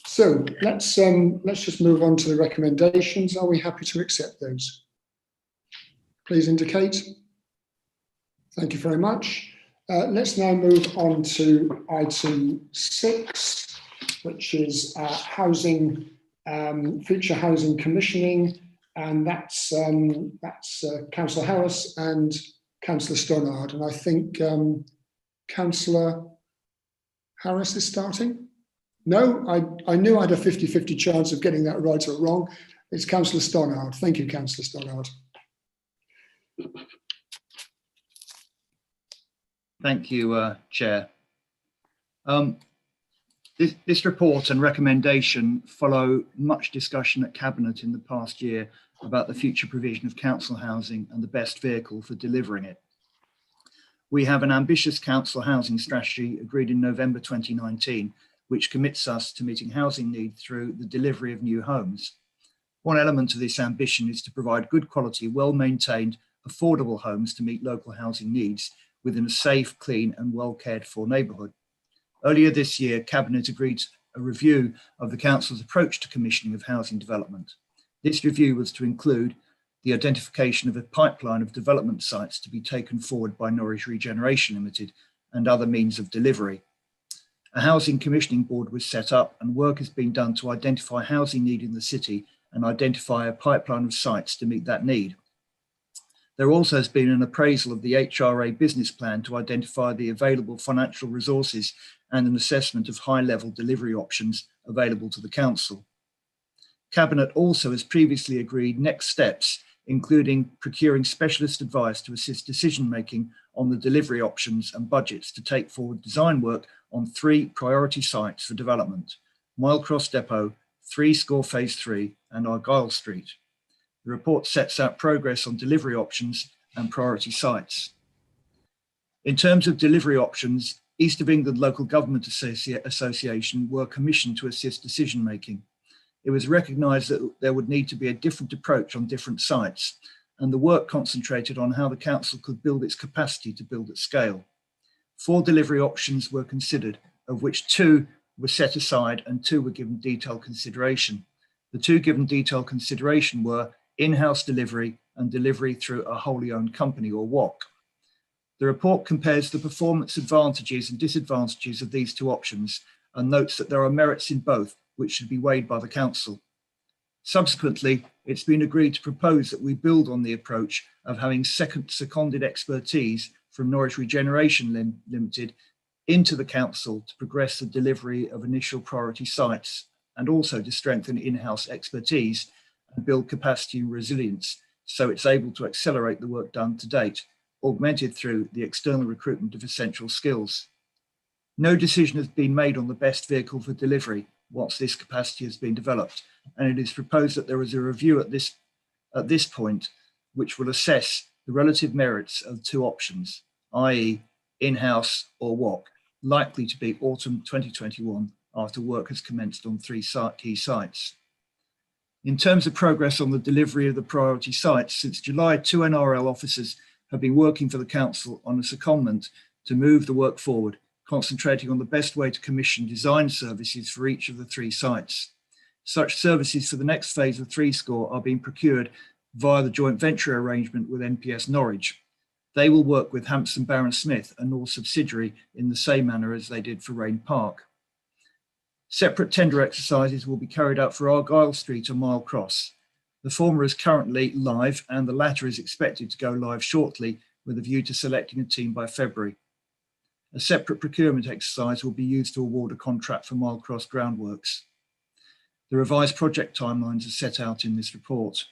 So let's just move on to the recommendations. Are we happy to accept those? Please indicate. Thank you very much. Let's now move on to item 6, which is housing, future housing commissioning, and that's Councillor Harris and Councillor Stannard. And I think Councillor Harris is starting. No, I knew I had a 50-50 chance of getting that right or wrong. It's Councillor Stannard. Thank you, Councillor Stannard. Thank you, Chair. This report and recommendation follow much discussion at Cabinet in the past year about the future provision of council housing and the best vehicle for delivering it. We have an ambitious council housing strategy agreed in November 2019, which commits us to meeting housing needs through the delivery of new homes. One element of this ambition is to provide good quality, well-maintained, affordable homes to meet local housing needs within a safe, clean and well cared for neighbourhood. Earlier this year, Cabinet agreed a review of the Council's approach to commissioning of housing development. This review was to include the identification of a pipeline of development sites to be taken forward by Norwich Regeneration Limited and other means of delivery. A housing commissioning board was set up and work is being done to identify housing need in the city and identify a pipeline of sites to meet that need. There also has been an appraisal of the HRA business plan to identify the available financial resources and an assessment of high-level delivery options available to the Council. Cabinet also has previously agreed next steps, including procuring specialist advice to assist decision-making on the delivery options and budgets to take forward design work on 3 priority sites for development: Mile Cross Depot, 3 Score Phase 3 and Argyle Street. The report sets out progress on delivery options and priority sites. In terms of delivery options, East of England Local Government Association were commissioned to assist decision-making. it was recognised that there would need to be a different approach on different sites, and the work concentrated on how the council could build its capacity to build at scale. 4 delivery options were considered, of which 2 were set aside and 2 were given detailed consideration. The 2 given detailed consideration were in-house delivery and delivery through a wholly owned company, or WOC. The report compares the performance advantages and disadvantages of these 2 options and notes that there are merits in both, which should be weighed by the council. Subsequently, it's been agreed to propose that we build on the approach of having seconded expertise from Norwich Regeneration Limited into the council to progress the delivery of initial priority sites, and also to strengthen in-house expertise and build capacity and resilience so it's able to accelerate the work done to date, augmented through the external recruitment of essential skills. No decision has been made on the best vehicle for delivery once this capacity has been developed, and it is proposed that there is a review at this point which will assess the relative merits of 2 options, i.e. in-house or WOC, likely to be autumn 2021 after work has commenced on 3 key sites. In terms of progress on the delivery of the priority sites, since July, 2 NRL officers have been working for the council on a secondment to move the work forward, concentrating on the best way to commission design services for each of the 3 sites. Such services for the next phase of 3 Score are being procured via the joint venture arrangement with NPS Norwich. They will work with Hampson Barron Smith, a North subsidiary, in the same manner as they did for Rain Park. Separate tender exercises will be carried out for Argyle Street and Mile Cross. The former is currently live and the latter is expected to go live shortly with a view to selecting a team by February. A separate procurement exercise will be used to award a contract for Mile Cross groundworks. The revised project timelines are set out in this report.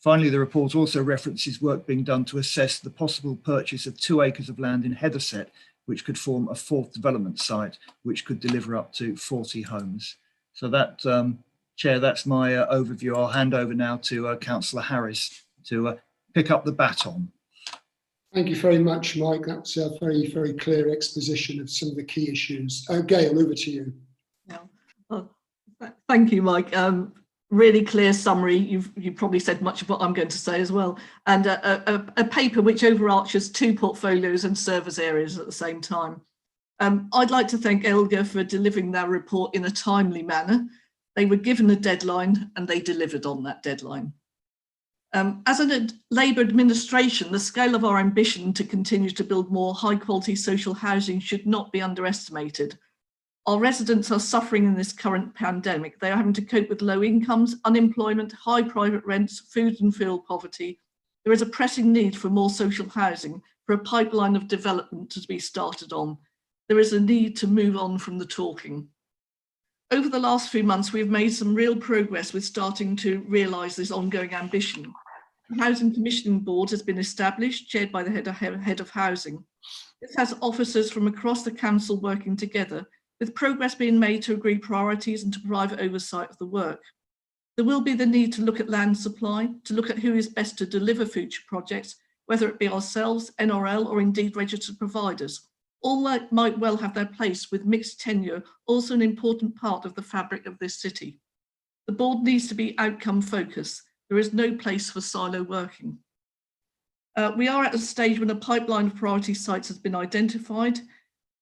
Finally, the report also references work being done to assess the possible purchase of 2 acres of land in Heatherset, which could form a 4th development site, which could deliver up to 40 homes. So that, Chair, that's my overview. I'll hand over now to Councillor Harris to pick up the baton. Thank you very much, Mike. That's a very, very clear exposition of some of the key issues. Gail, over to you. Yeah. Oh, thank you, Mike. Really clear summary. You've probably said much of what I'm going to say as well. And a paper which overarches 2 portfolios and service areas at the same time. I'd like to thank Elga for delivering their report in a timely manner. They were given a deadline and they delivered on that deadline. As a Labour administration, the scale of our ambition to continue to build more high quality social housing should not be underestimated. Our residents are suffering in this current pandemic. They are having to cope with low incomes, unemployment, high private rents, food and fuel poverty. There is a pressing need for more social housing, for a pipeline of development to be started on. There is a need to move on from the talking. Over the last few months, we've made some real progress with starting to realise this ongoing ambition. The Housing Commissioning Board has been established, chaired by the head of housing. This has officers from across the council working together, with progress being made to agree priorities and to provide oversight of the work. There will be the need to look at land supply, to look at who is best to deliver future projects, whether it be ourselves, NRL, or indeed registered providers. All that might well have their place, with mixed tenure also an important part of the fabric of this city. The board needs to be outcome focused. There is no place for silo working. We are at a stage when a pipeline of priority sites has been identified.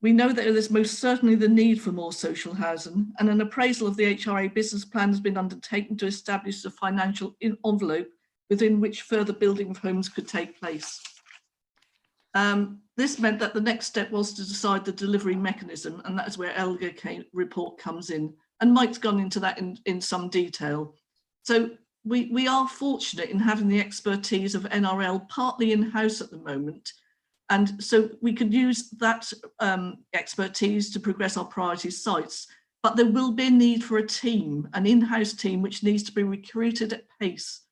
We know that there is most certainly the need for more social housing, and an appraisal of the HRA business plan has been undertaken to establish the financial envelope within which further building of homes could take place. This meant that the next step was to decide the delivery mechanism, and that is where Elga report comes in. And Mike's gone into that in some detail. So we are fortunate in having the expertise of NRL partly in-house at the moment. And so we could use that expertise to progress our priority sites, but there will be a need for a team, an in-house team, which needs to be recruited at pace.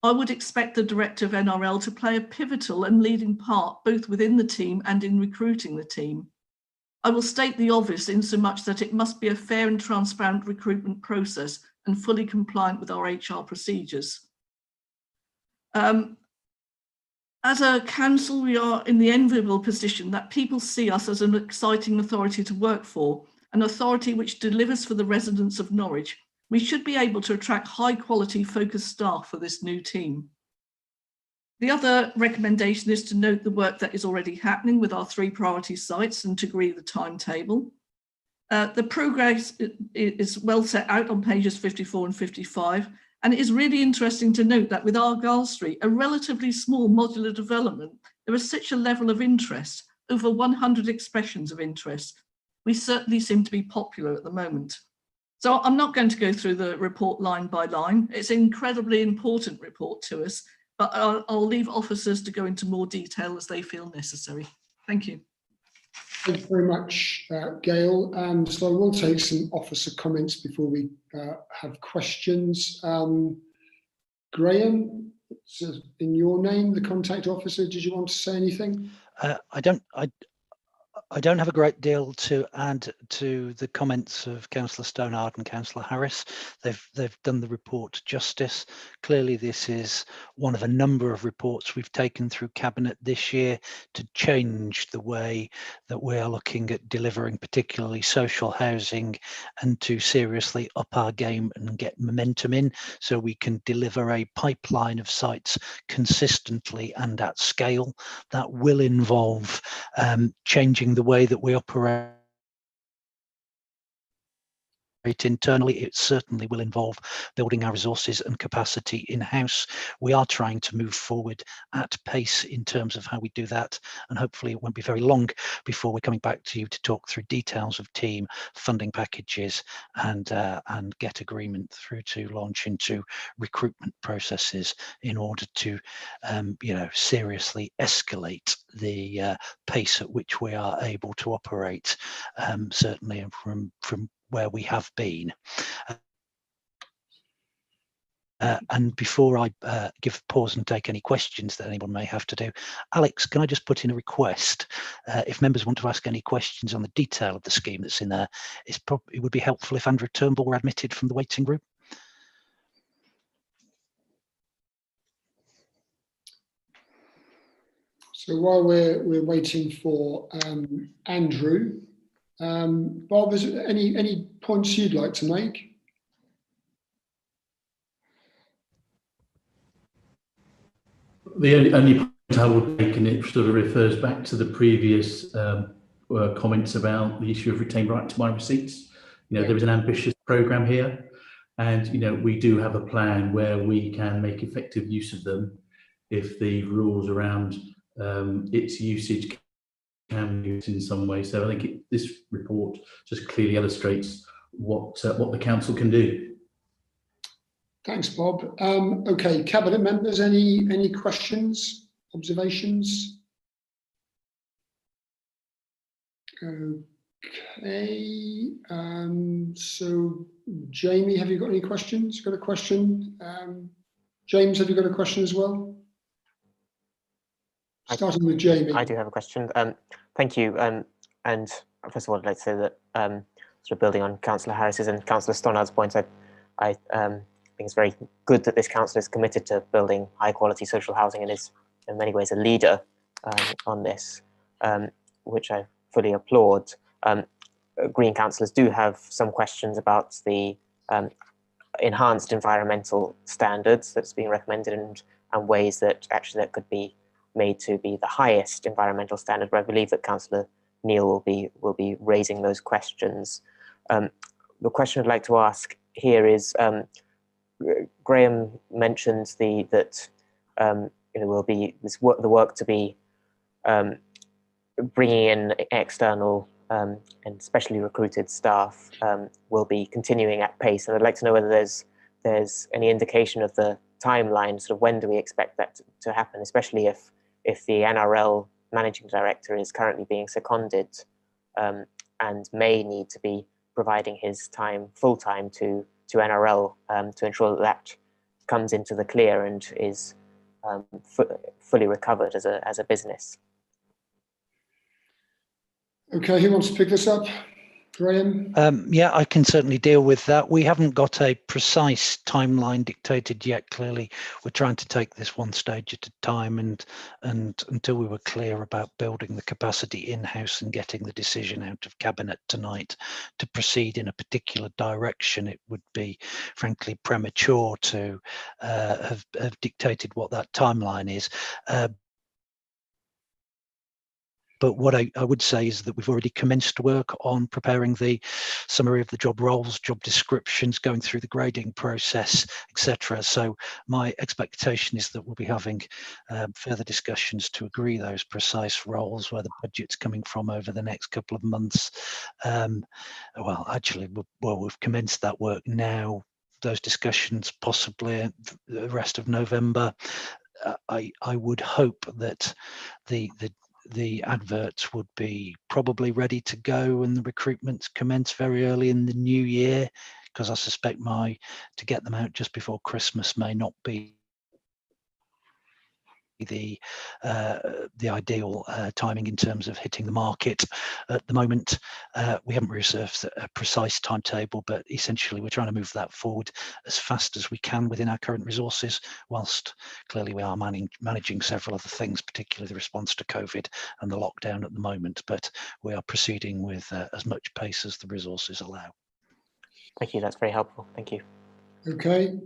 I would expect the director of NRL to play a pivotal and leading part, both within the team and in recruiting the team. I will state the obvious in so much that it must be a fair and transparent recruitment process and fully compliant with our HR procedures. As a council, we are in the enviable position that people see us as an exciting authority to work for, an authority which delivers for the residents of Norwich, We should be able to attract high quality focused staff for this new team. The other recommendation is to note the work that is already happening with our 3 priority sites and to agree the timetable. The progress is well set out on pages 54 and 55, and it is really interesting to note that with Argyle Street, a relatively small modular development, there is such a level of interest, over 100 expressions of interest. We certainly seem to be popular at the moment. So I'm not going to go through the report line by line. It's an incredibly important report to us, but I'll leave officers to go into more detail as they feel necessary. Thank you. Thank you very much, Gail. So I will take some officer comments before we have questions. Graham, in your name, the contact officer, did you want to say anything? I don't have a great deal to add to the comments of Councillor Stonard and Councillor Harris. They've done the report justice. Clearly, this is one of a number of reports we've taken through Cabinet this year to change the way that we are looking at delivering particularly social housing, and to seriously up our game and get momentum in so we can deliver a pipeline of sites consistently and at scale. That will involve changing the way that we operate internally. It certainly will involve building our resources and capacity in-house. We are trying to move forward at pace in terms of how we do that, and hopefully it won't be very long before we're coming back to you to talk through details of team, funding packages, and get agreement through to launch into recruitment processes in order to seriously escalate the pace at which we are able to operate, certainly from where we have been. And before I give pause and take any questions that anyone may have to do, Alex, can I just put in a request? If members want to ask any questions on the detail of the scheme that's in there, it would be helpful if Andrew Turnbull were admitted from the waiting room. So while we're waiting for Andrew, Bob, is there any points you'd like to make? The only point I would make, and it sort of refers back to the previous comments about the issue of retained right to buy receipts. There is an ambitious programme here, and we do have a plan where we can make effective use of them if the rules around its usage can be used in some way. So I think this report just clearly illustrates what the council can do. Thanks, Bob. Okay, Cabinet members, any questions, observations? Okay, so Jamie, have you got any questions? Got a question? James, have you got a question as well? Starting with Jamie. I do have a question. Thank you. And first of all, I'd like to say that sort of building on Councillor Harris's and Councillor Stonard's points, I think it's very good that this council is committed to building high quality social housing and is in many ways a leader on this, which I fully applaud. Green councillors do have some questions about the enhanced environmental standards that's being recommended and ways that actually that could be made to be the highest environmental standard, but I believe that Councillor Neil will be raising those questions. The question I'd like to ask here is, Graham mentioned that will be the work to be bringing in external and specially recruited staff will be continuing at pace, and I'd like to know whether there's any indication of the timeline. Sort of when do we expect that to happen, especially if the NRL managing director is currently being seconded and may need to be providing his time full time to NRL to ensure that comes into the clear and is fully recovered as a business. Okay, who wants to pick this up? Graham? Yeah, I can certainly deal with that. We haven't got a precise timeline dictated yet. Clearly, we're trying to take this one stage at a time, and until we were clear about building the capacity in-house and getting the decision out of Cabinet tonight to proceed in a particular direction, it would be frankly premature to have dictated what that timeline is. But what I would say is that we've already commenced work on preparing the summary of the job roles, job descriptions, going through the grading process, etc. So my expectation is that we'll be having further discussions to agree those precise roles, where the budget's coming from over the next couple of months. Well, actually, we've commenced that work now. Those discussions possibly the rest of November. I would hope that the adverts would be probably ready to go and the recruitments commence very early in the new year, because I suspect to get them out just before Christmas may not be the ideal timing in terms of hitting the market. At the moment, we haven't reserved a precise timetable, but essentially we're trying to move that forward as fast as we can within our current resources, whilst clearly we are managing several other things, particularly the response to COVID and the lockdown at the moment, but we are proceeding with as much pace as the resources allow. Thank you, that's very helpful. Thank you. Okay.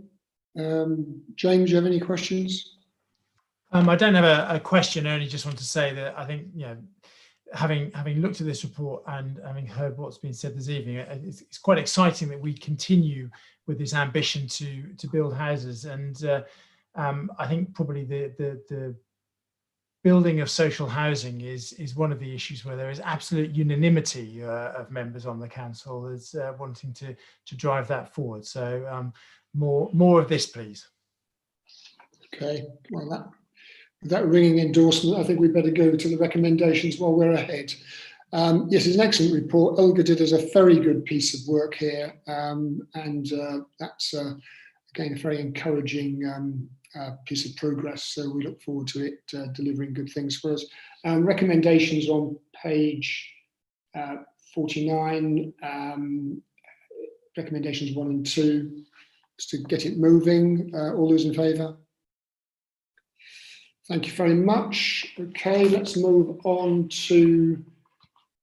James, you have any questions? I don't have a question, I only just want to say that I think, having looked at this report and having heard what's been said this evening, it's quite exciting that we continue with this ambition to build houses. And I think probably the building of social housing is one of the issues where there is absolute unanimity of members on the council as wanting to drive that forward. So more of this, please. Okay, well, that ringing endorsement, I think we better go to the recommendations while we're ahead. Yes, it's an excellent report. Olga did us a very good piece of work here, and that's again a very encouraging piece of progress. So we look forward to it delivering good things for us. Recommendations on page 49, recommendations 1 and 2, just to get it moving. All those in favour? Thank you very much. Okay, let's move on to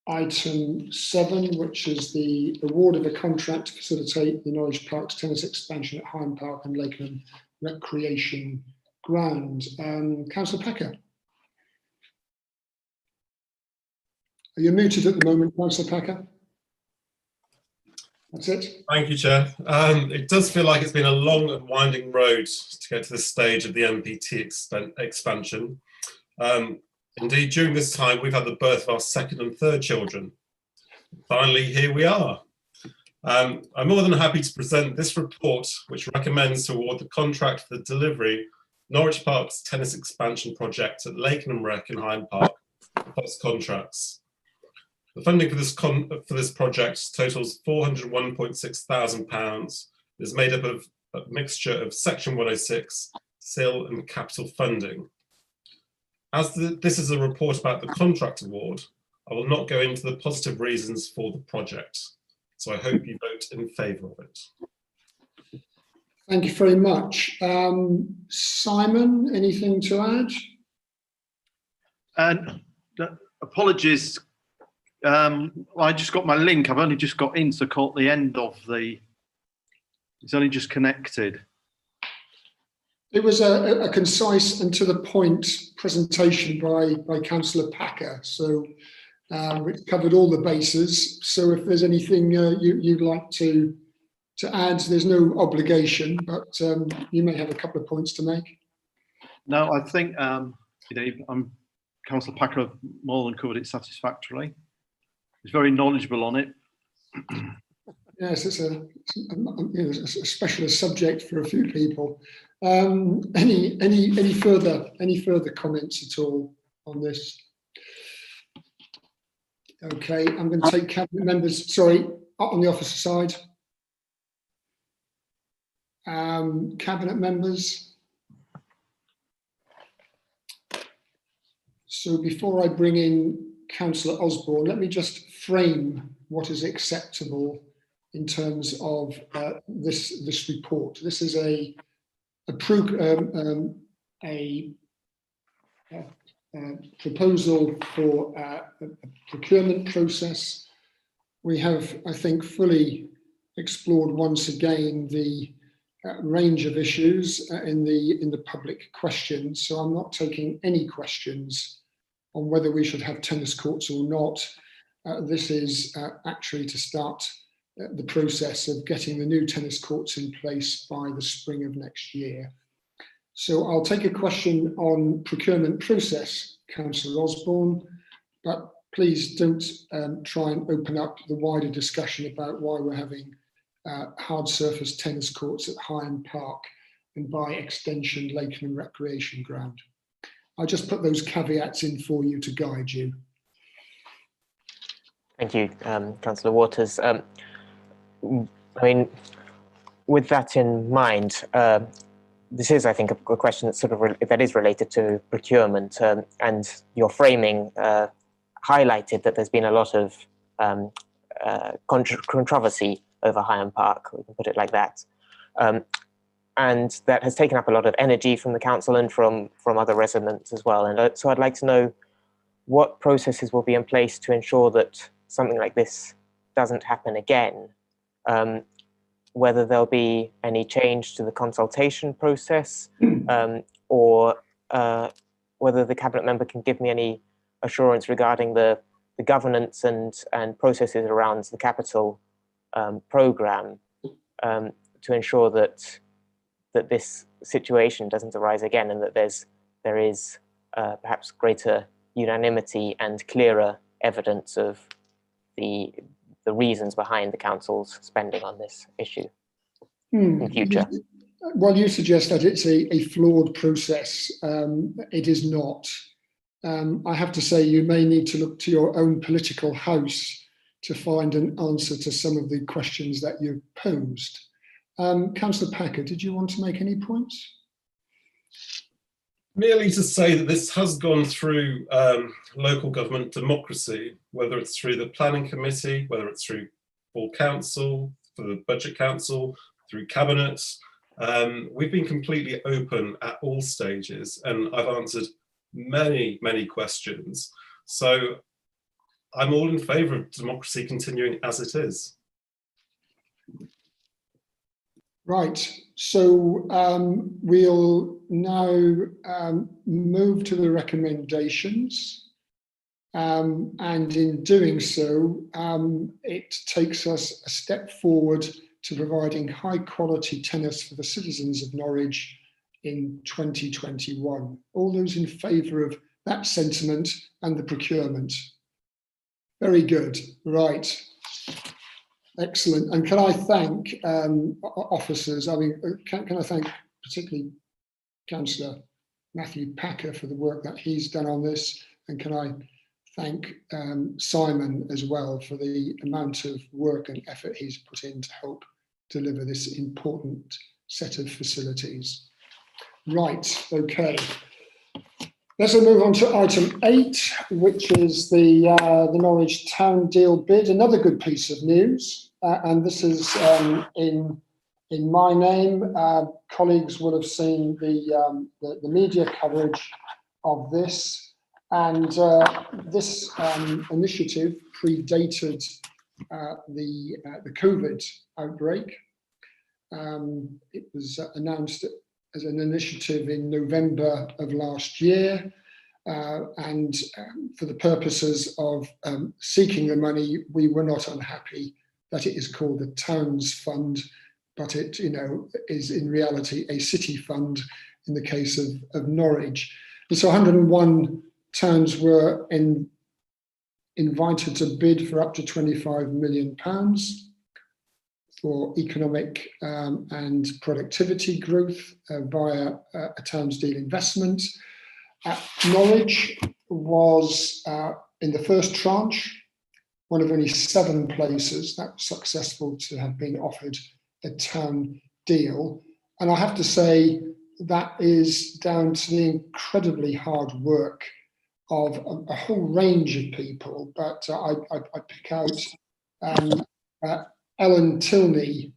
item 7, which is the award of a contract to facilitate the Norwich Park's tennis expansion at Hyde Park and Lakenham Recreation Ground. Councillor Packer. Are you muted at the moment, Councillor Packer? That's it. Thank you, Chair. It does feel like it's been a long and winding road to get to this stage of the MPT expansion. Indeed, during this time, we've had the birth of our 2nd and 3rd children. Finally, here we are. I'm more than happy to present this report, which recommends to award the contract for the delivery of Norwich Park's tennis expansion project at Lakenham Rec in Hyde Park, plus contracts. The funding for this project totals £401.6 thousand. It is made up of a mixture of Section 106, CIL and capital funding. As this is a report about the contract award, I will not go into the positive reasons for the project. So I hope you vote in favour of it. Thank you very much. Simon, anything to add? Apologies. I just got my link. I've only just got in, so caught the end of it's only just connected. It was a concise and to the point presentation by Councillor Packer, so it covered all the bases. So if there's anything you'd like to add, there's no obligation, but you may have a couple of points to make. No, I think Councillor Packer more than covered it satisfactorily. He's very knowledgeable on it. Yes, it's a specialist subject for a few people. Any further comments at all on this? Okay, I'm going to take cabinet members. Sorry, on the officer side. Cabinet members. So before I bring in Councillor Osborne, let me just frame what is acceptable in terms of this report. This is a proposal for a procurement process. We have, I think, fully explored once again the range of issues in the public questions. So I'm not taking any questions on whether we should have tennis courts or not. This is actually to start the process of getting the new tennis courts in place by the spring of next year. So I'll take a question on procurement process, Councillor Osborne, but please don't try and open up the wider discussion about why we're having hard surface tennis courts at Higham Park and by extension Lakeland Recreation Ground. I'll just put those caveats in for you to guide you. Thank you, Councillor Waters. I mean, with that in mind, this is, I think, a question that's that is related to procurement, and your framing highlighted that there's been a lot of controversy over Higham Park, we can put it like that. And that has taken up a lot of energy from the council and from other residents as well. And so I'd like to know what processes will be in place to ensure that something like this doesn't happen again, whether there'll be any change to the consultation process, or whether the cabinet member can give me any assurance regarding the governance and processes around the capital programme to ensure that this situation doesn't arise again, and that there is perhaps greater unanimity and clearer evidence of the reasons behind the council's spending on this issue in future. Well, you suggest that it's a flawed process. It is not. I have to say you may need to look to your own political house to find an answer to some of the questions that you've posed. Councillor Packer, did you want to make any points? Merely to say that this has gone through local government democracy, whether it's through the planning committee, whether it's through full council, for the budget council, through cabinet. We've been completely open at all stages, and I've answered many, many questions. So I'm all in favour of democracy continuing as it is. Right, so we'll now move to the recommendations, and in doing so, it takes us a step forward to providing high quality tennis for the citizens of Norwich in 2021. All those in favour of that sentiment and the procurement? Very good, right. Excellent. And can I thank officers? I mean, can I thank particularly Councillor Matthew Packer for the work that he's done on this? And can I thank Simon as well for the amount of work and effort he's put in to help deliver this important set of facilities. Right, okay. Let's move on to item 8, which is the Norwich Town deal bid. Another good piece of news, and this is in my name. Colleagues will have seen the media coverage of this, and this initiative predated the COVID outbreak. It was announced as an initiative in November of last year, and for the purposes of seeking the money, we were not unhappy that it is called a Towns Fund, but it, is in reality a city fund in the case of Norwich. And so 101 towns were invited to bid for up to £25 million for economic and productivity growth via a Towns deal investment. Norwich was in the first tranche, one of only 7 places that was successful to have been offered a town deal. And I have to say that is down to the incredibly hard work of a whole range of people, but I pick out Ellen Tilney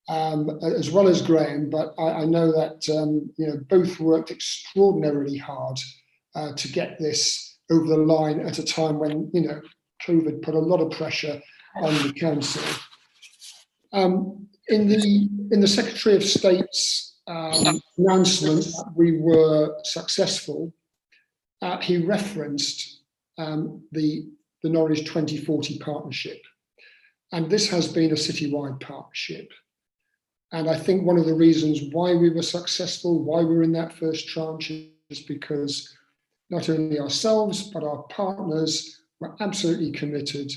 as well as Graham, but I know that both worked extraordinarily hard to get this over the line at a time when COVID put a lot of pressure on the council. In the Secretary of State's announcement that we were successful, he referenced the Norwich 2040 partnership, and this has been a citywide partnership. And I think one of the reasons why we were successful, why we were in that first tranche, is because not only ourselves, but our partners were absolutely committed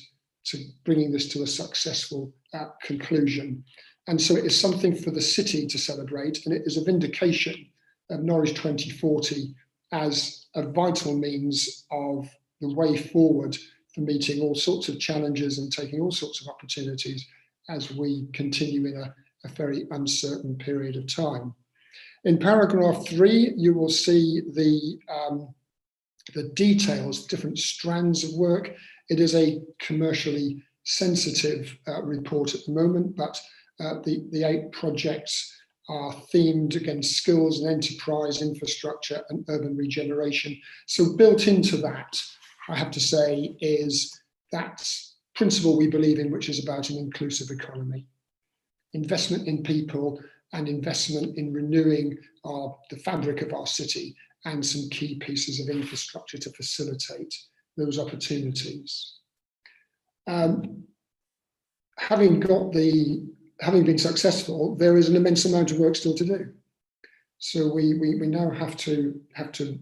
to bringing this to a successful conclusion. And so it is something for the city to celebrate, and it is a vindication of Norwich 2040 as a vital means of the way forward for meeting all sorts of challenges and taking all sorts of opportunities as we continue in a very uncertain period of time. In paragraph 3, you will see the details, different strands of work. It is a commercially sensitive report at the moment, but the 8 projects are themed against skills and enterprise, infrastructure and urban regeneration. So built into that, I have to say, is that principle we believe in, which is about an inclusive economy. Investment in people and investment in renewing the fabric of our city and some key pieces of infrastructure to facilitate those opportunities. Having been successful, there is an immense amount of work still to do. So we now have to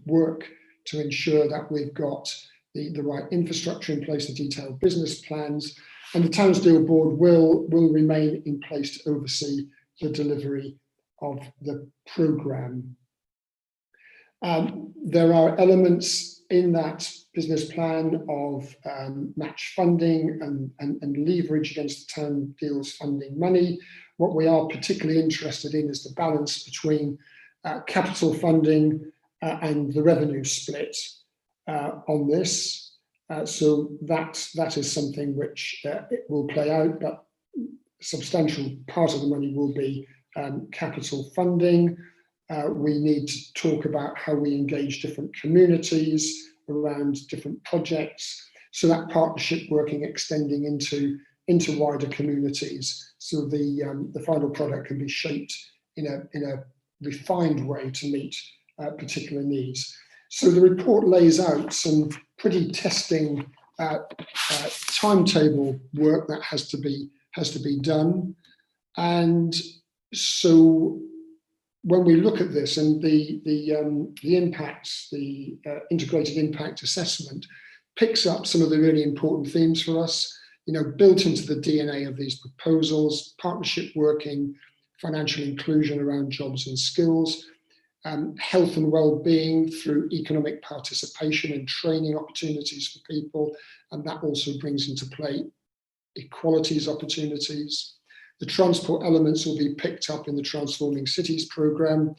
work to ensure that we've got the right infrastructure in place, the detailed business plans, and the Townsdale Board will remain in place to oversee the delivery of the programme. There are elements in that business plan of match funding and leverage against the town deals funding money. What we are particularly interested in is the balance between capital funding and the revenue split on this. So that is something which it will play out, but a substantial part of the money will be capital funding. We need to talk about how we engage different communities around different projects, so that partnership working extending into wider communities, so the final product can be shaped in a refined way to meet particular needs. So the report lays out some pretty testing timetable work that has to be done, and so when we look at this and the impacts, the integrated impact assessment picks up some of the really important themes for us, built into the DNA of these proposals: partnership working, financial inclusion around jobs and skills, health and well-being through economic participation and training opportunities for people, and that also brings into play equalities opportunities. The transport elements will be picked up in the Transforming Cities programme,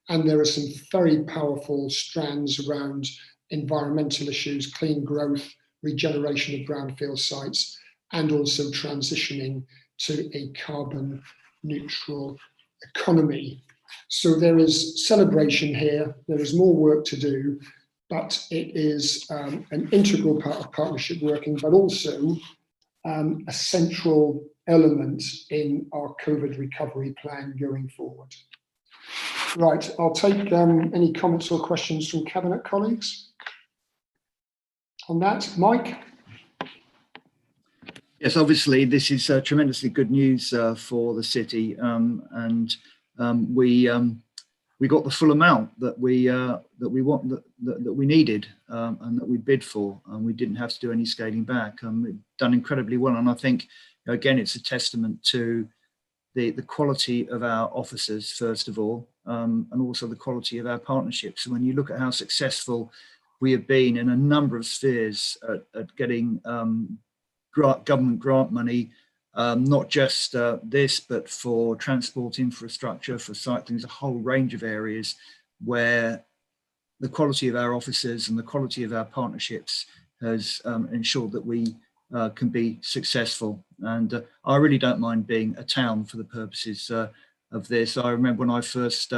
and there are some very powerful strands around environmental issues, clean growth, regeneration of brownfield sites, and also transitioning to a carbon neutral economy. So there is celebration here, there is more work to do, but it is an integral part of partnership working, but also a central element in our COVID recovery plan going forward. Right, I'll take any comments or questions from Cabinet colleagues on that. Mike? Yes, obviously this is tremendously good news for the city, and we got the full amount that we needed and that we bid for, and we didn't have to do any scaling back. We've done incredibly well, and I think again it's a testament to the quality of our officers first of all, and also the quality of our partnerships. And when you look at how successful we have been in a number of spheres at getting government grant money, not just this, but for transport infrastructure, for cycling, there's a whole range of areas where the quality of our officers and the quality of our partnerships has ensured that we can be successful. And I really don't mind being a town for the purposes of this. I remember when I first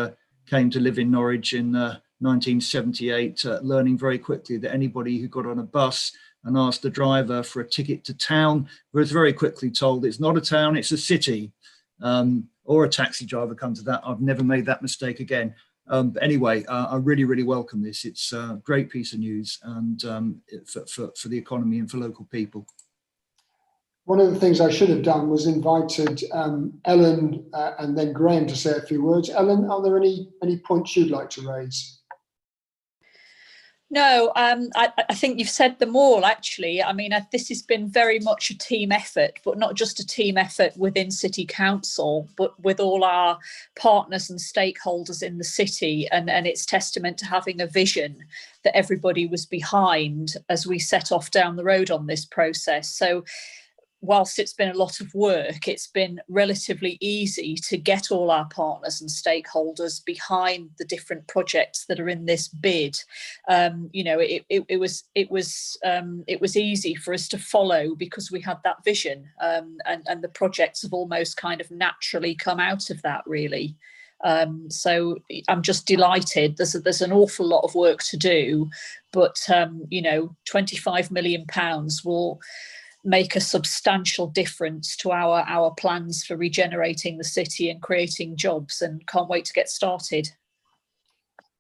came to live in Norwich in 1978, learning very quickly that anybody who got on a bus and asked the driver for a ticket to town was very quickly told it's not a town, it's a city. Or a taxi driver come to that. I've never made that mistake again. But anyway, I really, really welcome this. It's a great piece of news and for the economy and for local people. One of the things I should have done was invited Ellen and then Graham to say a few words. Ellen, are there any points you'd like to raise? No, I think you've said them all, actually. I mean, this has been very much a team effort, but not just a team effort within City Council, but with all our partners and stakeholders in the city. And it's testament to having a vision that everybody was behind as we set off down the road on this process. So whilst it's been a lot of work, it's been relatively easy to get all our partners and stakeholders behind the different projects that are in this bid. You know, it was easy for us to follow because we had that vision, and the projects have almost kind of naturally come out of that, really. So I'm just delighted. There's an awful lot of work to do, but you know, £25 million will make a substantial difference to our plans for regenerating the city and creating jobs, and can't wait to get started.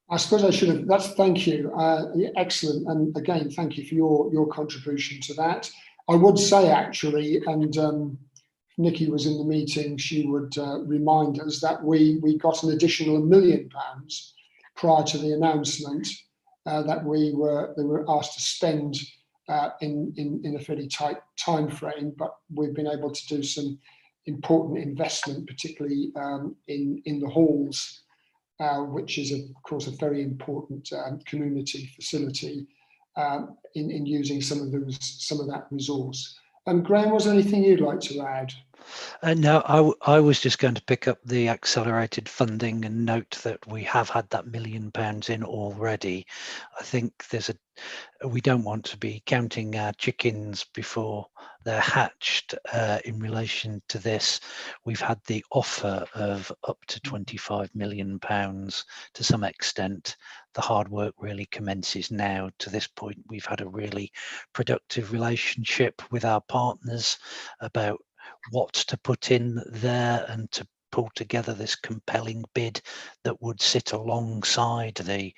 I suppose I should have, thank you, excellent, and again, thank you for your contribution to that. I would say actually, and if Nikki was in the meeting, she would remind us that we got an additional £1 million prior to the announcement that they were asked to spend in a fairly tight time frame, but we've been able to do some important investment, particularly in the halls, which is of course a very important community facility in using some of that resource. Graham, was there anything you'd like to add? No, I was just going to pick up the accelerated funding and note that we have had that £1 million in already. I think we don't want to be counting our chickens before they're hatched in relation to this. We've had the offer of up to £25 million to some extent. The hard work really commences now. To this point, we've had a really productive relationship with our partners about what to put in there and to pull together this compelling bid that would sit alongside the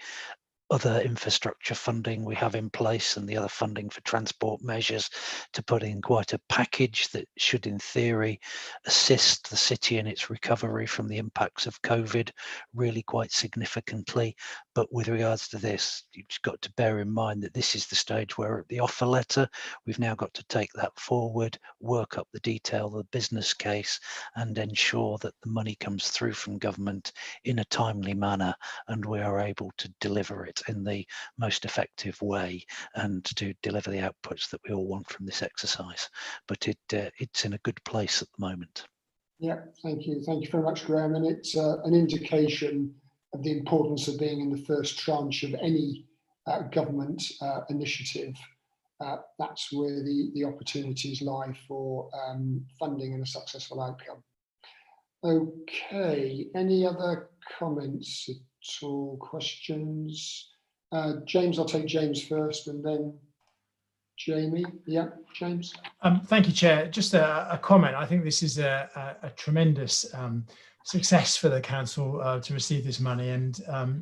other infrastructure funding we have in place and the other funding for transport measures, to put in quite a package that should in theory assist the city in its recovery from the impacts of COVID really quite significantly. But with regards to this, you've just got to bear in mind that this is the stage where at the offer letter, we've now got to take that forward, work up the detail of the business case and ensure that the money comes through from government in a timely manner and we are able to deliver it in the most effective way and to deliver the outputs that we all want from this exercise. But it's in a good place at the moment. Yeah, thank you very much, Graham. And it's an indication of the importance of being in the first tranche of any government initiative. That's where the opportunities lie for funding and a successful outcome. Okay, any other comments at all, questions? James, I'll take James first and then Jamie. Yeah, James. Thank you, Chair. Just a comment. I think this is a tremendous success for the council to receive this money, and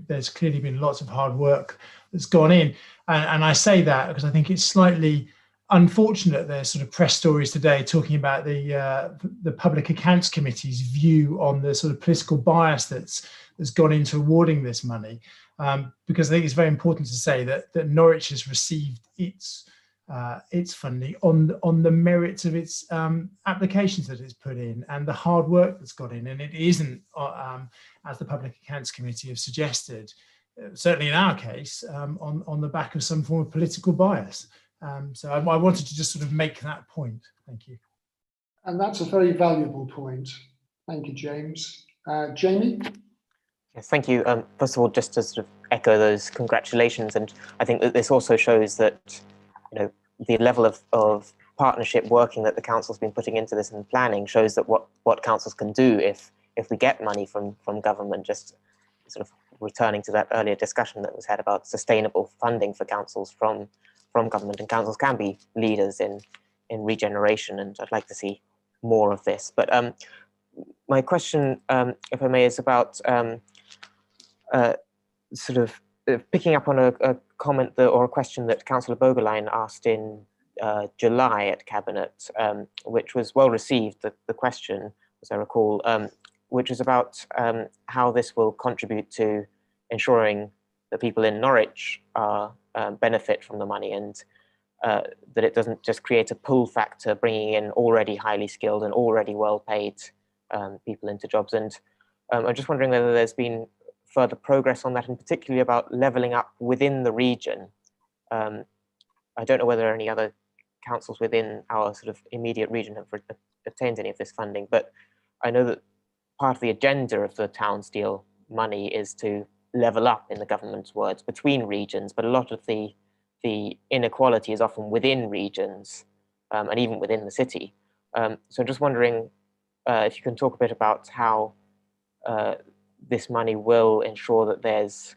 there's clearly been lots of hard work that's gone in. And I say that because I think it's slightly unfortunate there's sort of press stories today talking about the Public Accounts Committee's view on the sort of political bias that's gone into awarding this money, because I think it's very important to say that Norwich has received its funding on the merits of its applications that it's put in and the hard work that's gone in, and it isn't as the Public Accounts Committee have suggested, certainly in our case, on the back of some form of political bias. So I wanted to just sort of make that point. Thank you. And that's a very valuable point. Thank you, James. Jamie? Yes, thank you. First of all, just to sort of echo those congratulations, and I think that this also shows that, you know, the level of partnership working that the council's been putting into this and planning shows that what councils can do if we get money from government. Just sort of returning to that earlier discussion that was had about sustainable funding for councils from government, and councils can be leaders in regeneration, and I'd like to see more of this. But my question, if I may, is about sort of picking up on a comment or a question that Councillor Bogerline asked in July at Cabinet, which was well received, the question, as I recall, which is about how this will contribute to ensuring that people in Norwich benefit from the money, and that it doesn't just create a pull factor, bringing in already highly skilled and already well-paid people into jobs. And I'm just wondering whether there's been further progress on that, and particularly about levelling up within the region. I don't know whether any other councils within our sort of immediate region have obtained any of this funding, but I know that part of the agenda of the Towns Deal money is to level up, in the government's words, between regions, but a lot of the inequality is often within regions and even within the city. So I'm just wondering if you can talk a bit about how this money will ensure that there's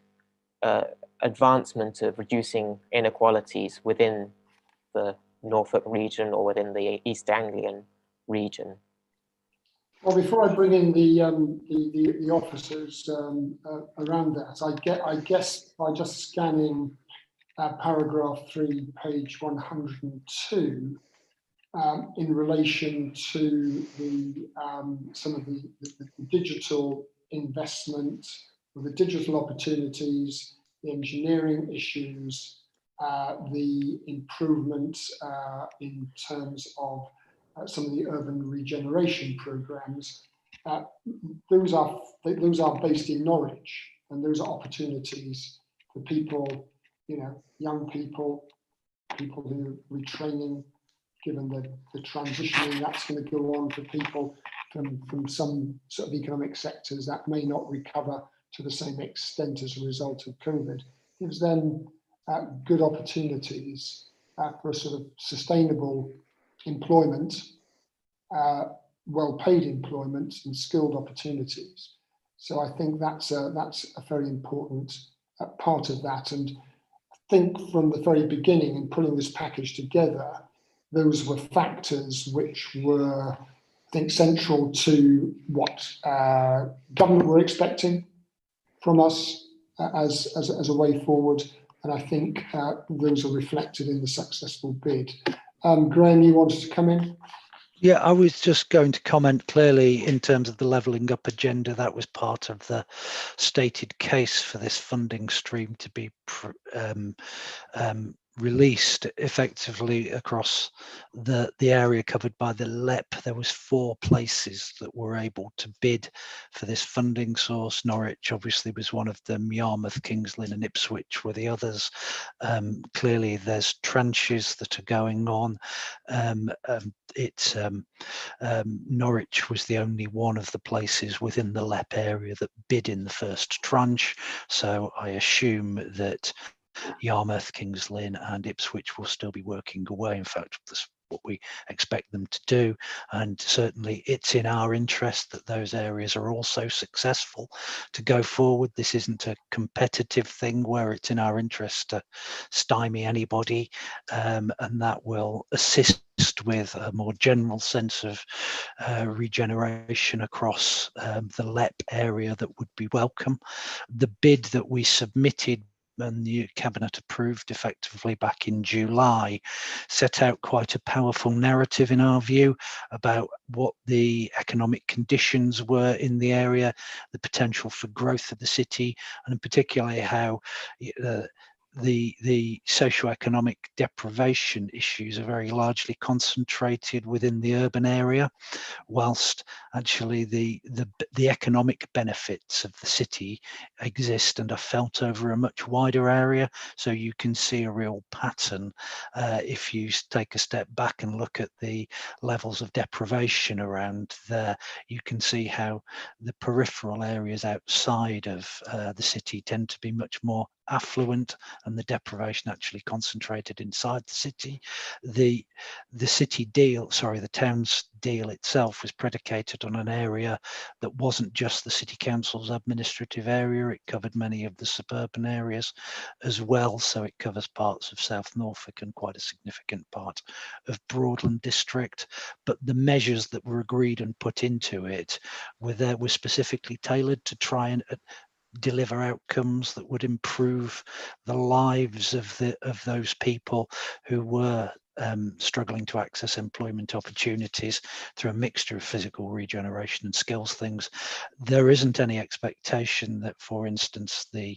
advancement of reducing inequalities within the Norfolk region or within the East Anglian region. Well, before I bring in the officers around that, I guess by just scanning paragraph 3, page 102, in relation to some of the digital investment, or the digital opportunities, the engineering issues, the improvements in terms of some of the urban regeneration programs. Those are based in Norwich, and those are opportunities for people, you know, young people who are retraining, given the transitioning that's going to go on for people from some sort of economic sectors that may not recover to the same extent as a result of COVID. Gives them good opportunities for a sort of sustainable employment, well-paid employment, and skilled opportunities. So I think that's a very important part of that. And I think from the very beginning, in putting this package together, those were factors which were, I think, central to what government were expecting from us as a way forward. And I think those are reflected in the successful bid. Graham, you wanted to come in? Yeah, I was just going to comment clearly in terms of the levelling up agenda. That was part of the stated case for this funding stream to be released effectively across the area covered by the LEP. There was 4 places that were able to bid for this funding source. Norwich obviously was one of them. Yarmouth, Kings Lynn and Ipswich were the others. Clearly there's tranches that are going on. Norwich was the only one of the places within the LEP area that bid in the first tranche, so I assume that Yarmouth, Kings Lynn and Ipswich will still be working away. In fact, that's what we expect them to do, and certainly it's in our interest that those areas are also successful to go forward. This isn't a competitive thing where it's in our interest to stymie anybody, and that will assist with a more general sense of regeneration across the LEP area that would be welcome. The bid that we submitted and the Cabinet approved effectively back in July set out quite a powerful narrative in our view about what the economic conditions were in the area, the potential for growth of the city, and particularly how the socioeconomic deprivation issues are very largely concentrated within the urban area, whilst actually the economic benefits of the city exist and are felt over a much wider area. So you can see a real pattern if you take a step back and look at the levels of deprivation around there. You can see how the peripheral areas outside of the city tend to be much more affluent, and the deprivation actually concentrated inside the city. The town's deal itself was predicated on an area that wasn't just the city council's administrative area. It covered many of the suburban areas as well. So it covers parts of South Norfolk and quite a significant part of Broadland district. But the measures that were agreed and put into it were specifically tailored to try and deliver outcomes that would improve the lives of those people who were struggling to access employment opportunities through a mixture of physical regeneration and skills things. There isn't any expectation that, for instance, the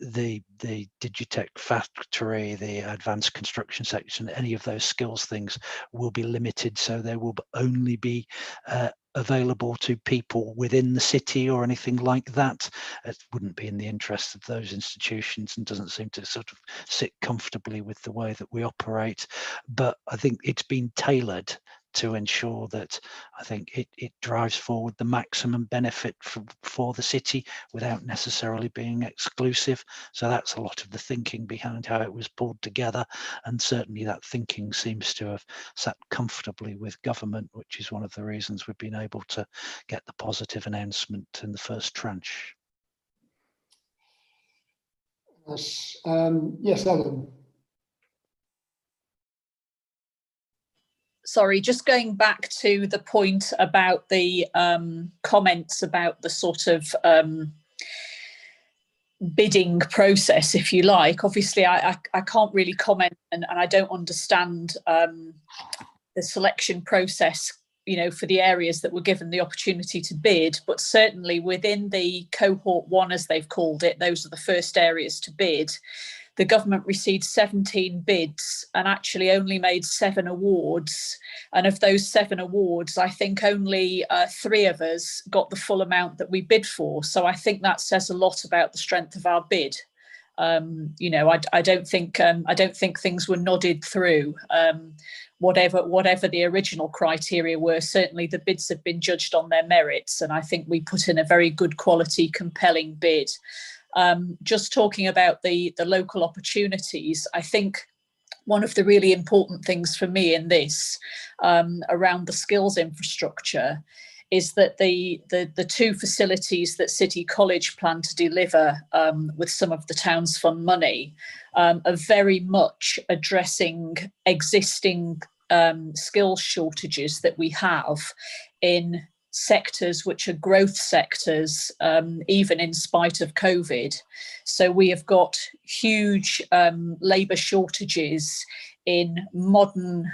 Digitech factory, the advanced construction section, any of those skills things will be limited, so they will only be available to people within the city or anything like that. It wouldn't be in the interest of those institutions and doesn't seem to sort of sit comfortably with the way that we operate. But I think it's been tailored to ensure that I think it drives forward the maximum benefit for the city without necessarily being exclusive. So that's a lot of the thinking behind how it was pulled together, and certainly that thinking seems to have sat comfortably with government, which is one of the reasons we've been able to get the positive announcement in the first tranche. Yes, yes, Ellen. Sorry, just going back to the point about the comments about the sort of bidding process, if you like. Obviously, I can't really comment, and I don't understand the selection process, you know, for the areas that were given the opportunity to bid. But certainly within the cohort 1, as they've called it, those are the first areas to bid. The government received 17 bids and actually only made 7 awards. And of those 7 awards, I think only 3 of us got the full amount that we bid for. So I think that says a lot about the strength of our bid. You know, I don't think things were nodded through. Whatever the original criteria were, certainly the bids have been judged on their merits, and I think we put in a very good quality, compelling bid. Just talking about the local opportunities, I think one of the really important things for me in this around the skills infrastructure is that the 2 facilities that City College plan to deliver with some of the town's fund money are very much addressing existing skills shortages that we have in sectors which are growth sectors, even in spite of COVID. So we have got huge labour shortages in modern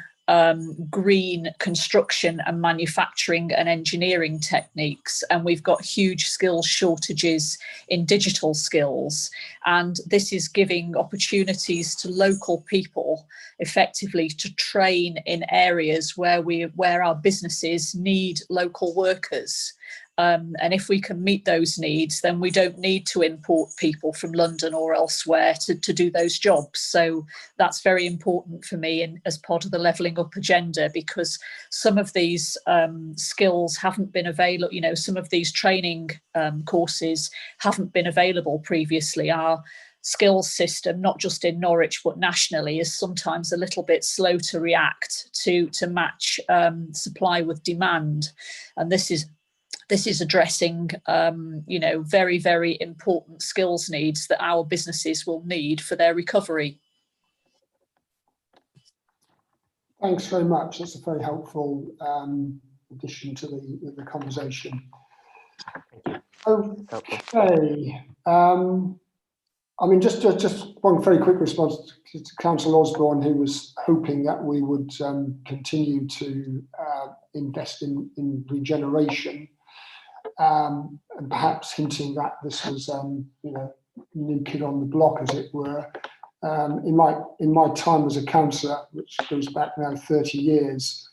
green construction and manufacturing and engineering techniques, and we've got huge skills shortages in digital skills, and this is giving opportunities to local people effectively to train in areas where our businesses need local workers. And if we can meet those needs, then we don't need to import people from London or elsewhere to do those jobs. So that's very important for me as part of the levelling up agenda, because some of these skills haven't been available, you know, some of these training courses haven't been available previously. Our skills system, not just in Norwich but nationally, is sometimes a little bit slow to react to match supply with demand, and this is addressing, you know, very, very important skills needs that our businesses will need for their recovery. Thanks very much. That's a very helpful addition to the conversation. Okay. I mean, just one very quick response to Councillor Osborne, who was hoping that we would continue to invest in regeneration. And perhaps hinting that this was, you know, new kid on the block, as it were. In my time as a councillor, which goes back now 30 years,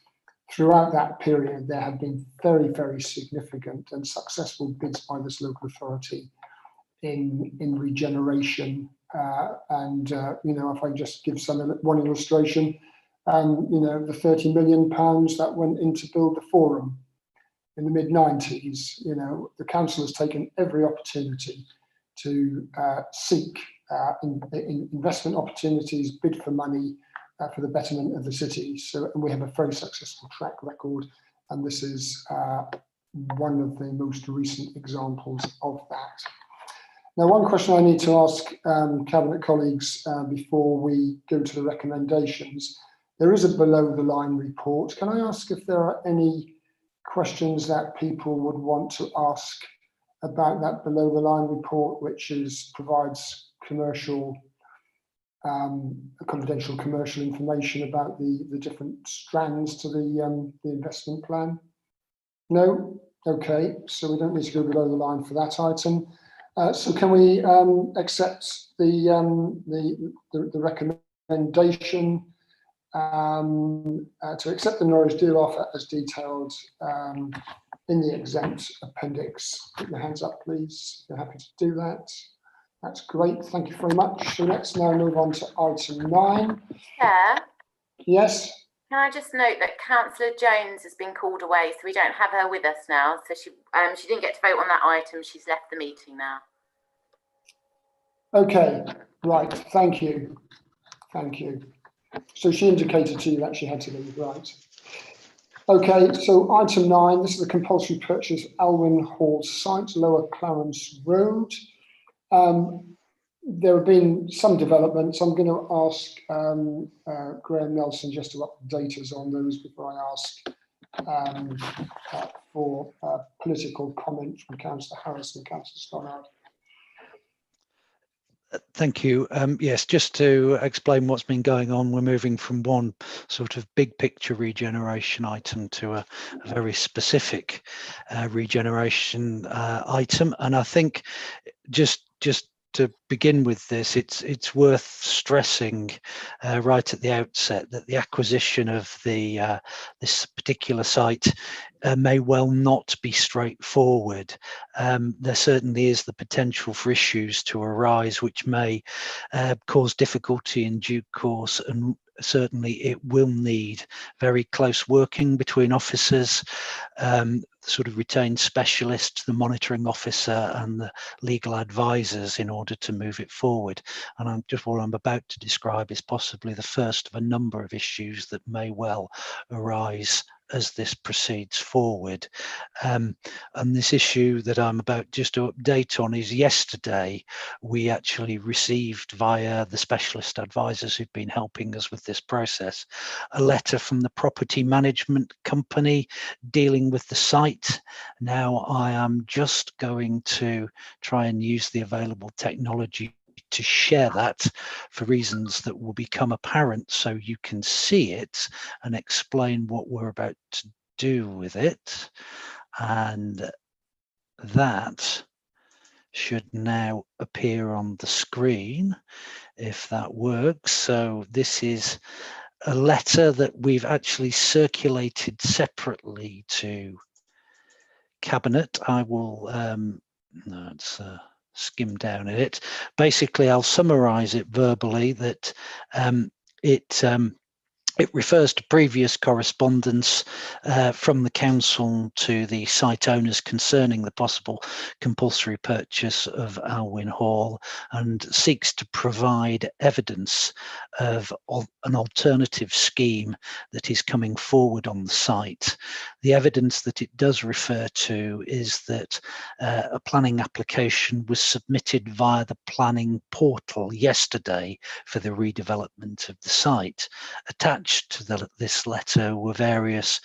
throughout that period, there have been very, very significant and successful bids by this local authority in regeneration. If I just give one illustration, the £30 million that went in to build the Forum in the mid-90s, the council has taken every opportunity to seek investment opportunities, bid for money for the betterment of the city. And we have a very successful track record, and this is one of the most recent examples of that. Now, one question I need to ask Cabinet colleagues before we go to the recommendations. There is a below the line report. Can I ask if there are any questions that people would want to ask about that below the line report, which provides confidential commercial information about the different strands to the investment plan? No? Okay, so we don't need to go below the line for that item. So can we accept the recommendation to accept the Norwich deal offer as detailed in the exempt appendix? Put your hands up, please. If you're happy to do that. That's great. Thank you very much. So let's now move on to item 9. Chair, Yes. can I just note that Councillor Jones has been called away, so we don't have her with us now. So she didn't get to vote on that item. She's left the meeting now. Okay. Right. Thank you. Thank you. So she indicated to you that she had to leave, right? Okay, so item 9, this is the compulsory purchase of Alwyn Hall site, Lower Clarence Road. There have been some developments. I'm going to ask Graham Nelson just to update us on those before I ask for political comment from Councillor Harris and Councillor Stoddard. Thank you. Yes, just to explain what's been going on, we're moving from one sort of big picture regeneration item to a very specific regeneration item. And I think just to begin with this, it's worth stressing right at the outset that the acquisition of this particular site may well not be straightforward. There certainly is the potential for issues to arise which may cause difficulty in due course, and certainly it will need very close working between officers, sort of retained specialists, the monitoring officer and the legal advisors in order to move it forward. And what I'm about to describe is possibly the first of a number of issues that may well arise as this proceeds forward. And this issue that I'm about just to update on is yesterday we actually received via the specialist advisors who've been helping us with this process a letter from the property management company dealing with the site. Now I am just going to try and use the available technology to share that for reasons that will become apparent so you can see it and explain what we're about to do with it. And that should now appear on the screen if that works. So this is a letter that we've actually circulated separately to Cabinet. I will skim down at it. Basically, I'll summarize it verbally that it refers to previous correspondence from the council to the site owners concerning the possible compulsory purchase of Alwyn Hall, and seeks to provide evidence of an alternative scheme that is coming forward on the site. The evidence that it does refer to is that a planning application was submitted via the planning portal yesterday for the redevelopment of the site. Attached attached to this letter were various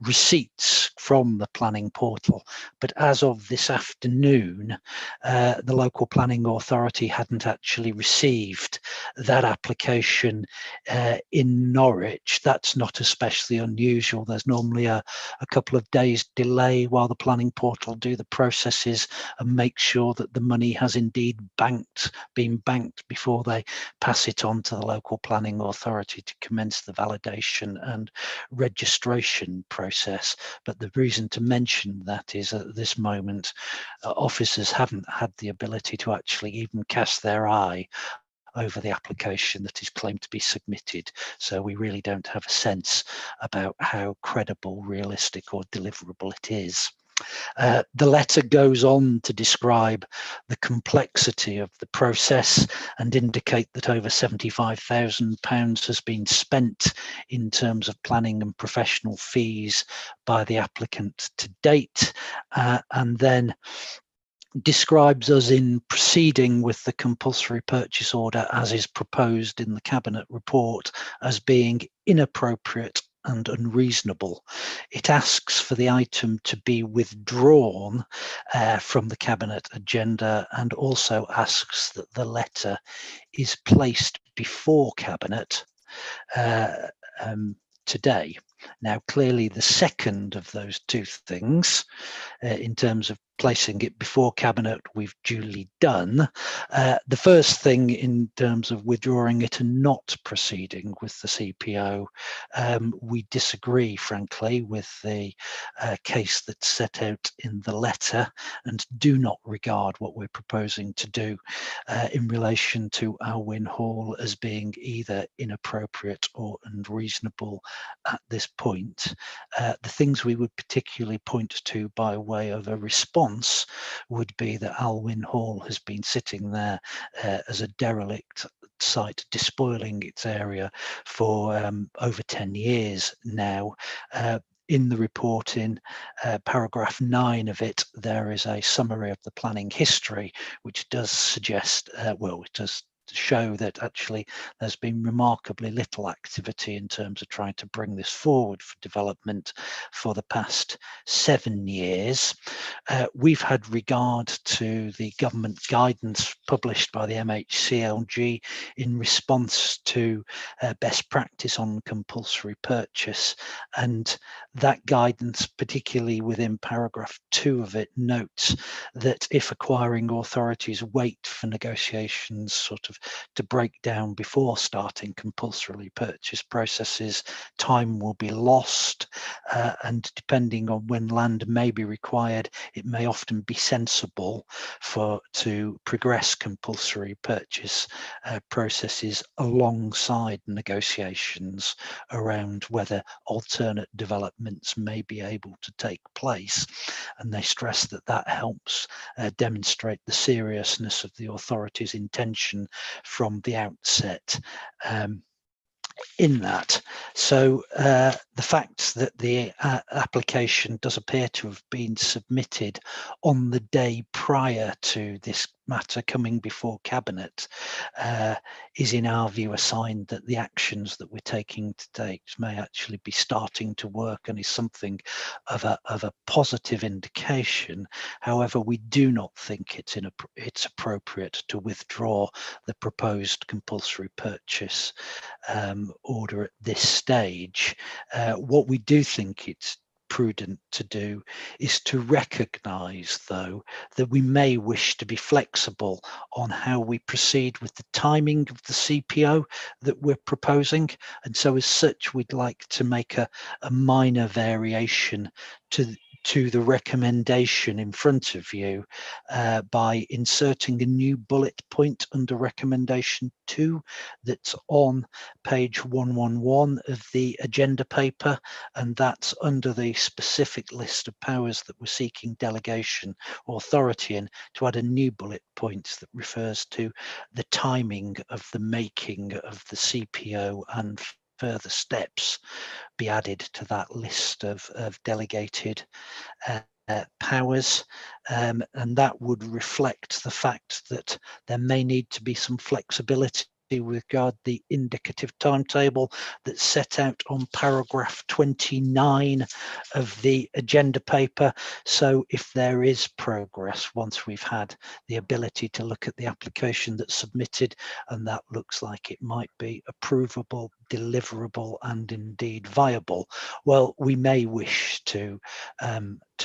receipts from the planning portal. But as of this afternoon, the local planning authority hadn't actually received that application in Norwich. That's not especially unusual. There's normally a couple of days delay while the planning portal do the processes and make sure that the money has indeed been banked before they pass it on to the local planning authority to commence the validation and registration process. But the reason to mention that is at this moment, officers haven't had the ability to actually even cast their eye over the application that is claimed to be submitted. So we really don't have a sense about how credible, realistic or deliverable it is. The letter goes on to describe the complexity of the process and indicate that over £75,000 has been spent in terms of planning and professional fees by the applicant to date, and then describes us in proceeding with the compulsory purchase order as is proposed in the Cabinet report as being inappropriate and unreasonable. It asks for the item to be withdrawn from the Cabinet agenda, and also asks that the letter is placed before Cabinet today. Now, clearly the second of those two things, in terms of placing it before Cabinet, we've duly done. The first thing in terms of withdrawing it and not proceeding with the CPO, we disagree, frankly, with the case that's set out in the letter and do not regard what we're proposing to do in relation to Alwyn Hall as being either inappropriate or unreasonable at this point. The things we would particularly point to by way of a response would be that Alwyn Hall has been sitting there as a derelict site, despoiling its area for over 10 years now. In the report, in paragraph 9 of it, there is a summary of the planning history, which does suggest, well, it does show that actually there's been remarkably little activity in terms of trying to bring this forward for development for the past 7 years. We've had regard to the government guidance published by the MHCLG in response to best practice on compulsory purchase, and that guidance, particularly within paragraph 2 of it, notes that if acquiring authorities wait for negotiations sort of to break down before starting compulsory purchase processes, time will be lost, and depending on when land may be required, it may often be sensible to progress compulsory purchase processes alongside negotiations around whether alternate developments may be able to take place. And they stress that that helps demonstrate the seriousness of the authority's intention from the outset in that. So the fact that the application does appear to have been submitted on the day prior to this matter coming before Cabinet is in our view a sign that the actions that we're taking to date may actually be starting to work and is something of a positive indication. However, we do not think it's appropriate to withdraw the proposed compulsory purchase order at this stage. What we do think it's prudent to do is to recognise, though, that we may wish to be flexible on how we proceed with the timing of the CPO that we're proposing, and so as such we'd like to make a minor variation to the recommendation in front of you by inserting a new bullet point under recommendation 2 that's on page 111 of the agenda paper, and that's under the specific list of powers that we're seeking delegation authority in, to add a new bullet point that refers to the timing of the making of the CPO and further steps be added to that list of delegated powers, and that would reflect the fact that there may need to be some flexibility with regard the indicative timetable that's set out on paragraph 29 of the agenda paper. So if there is progress, once we've had the ability to look at the application that's submitted, and that looks like it might be approvable, deliverable, and indeed viable, well, we may wish to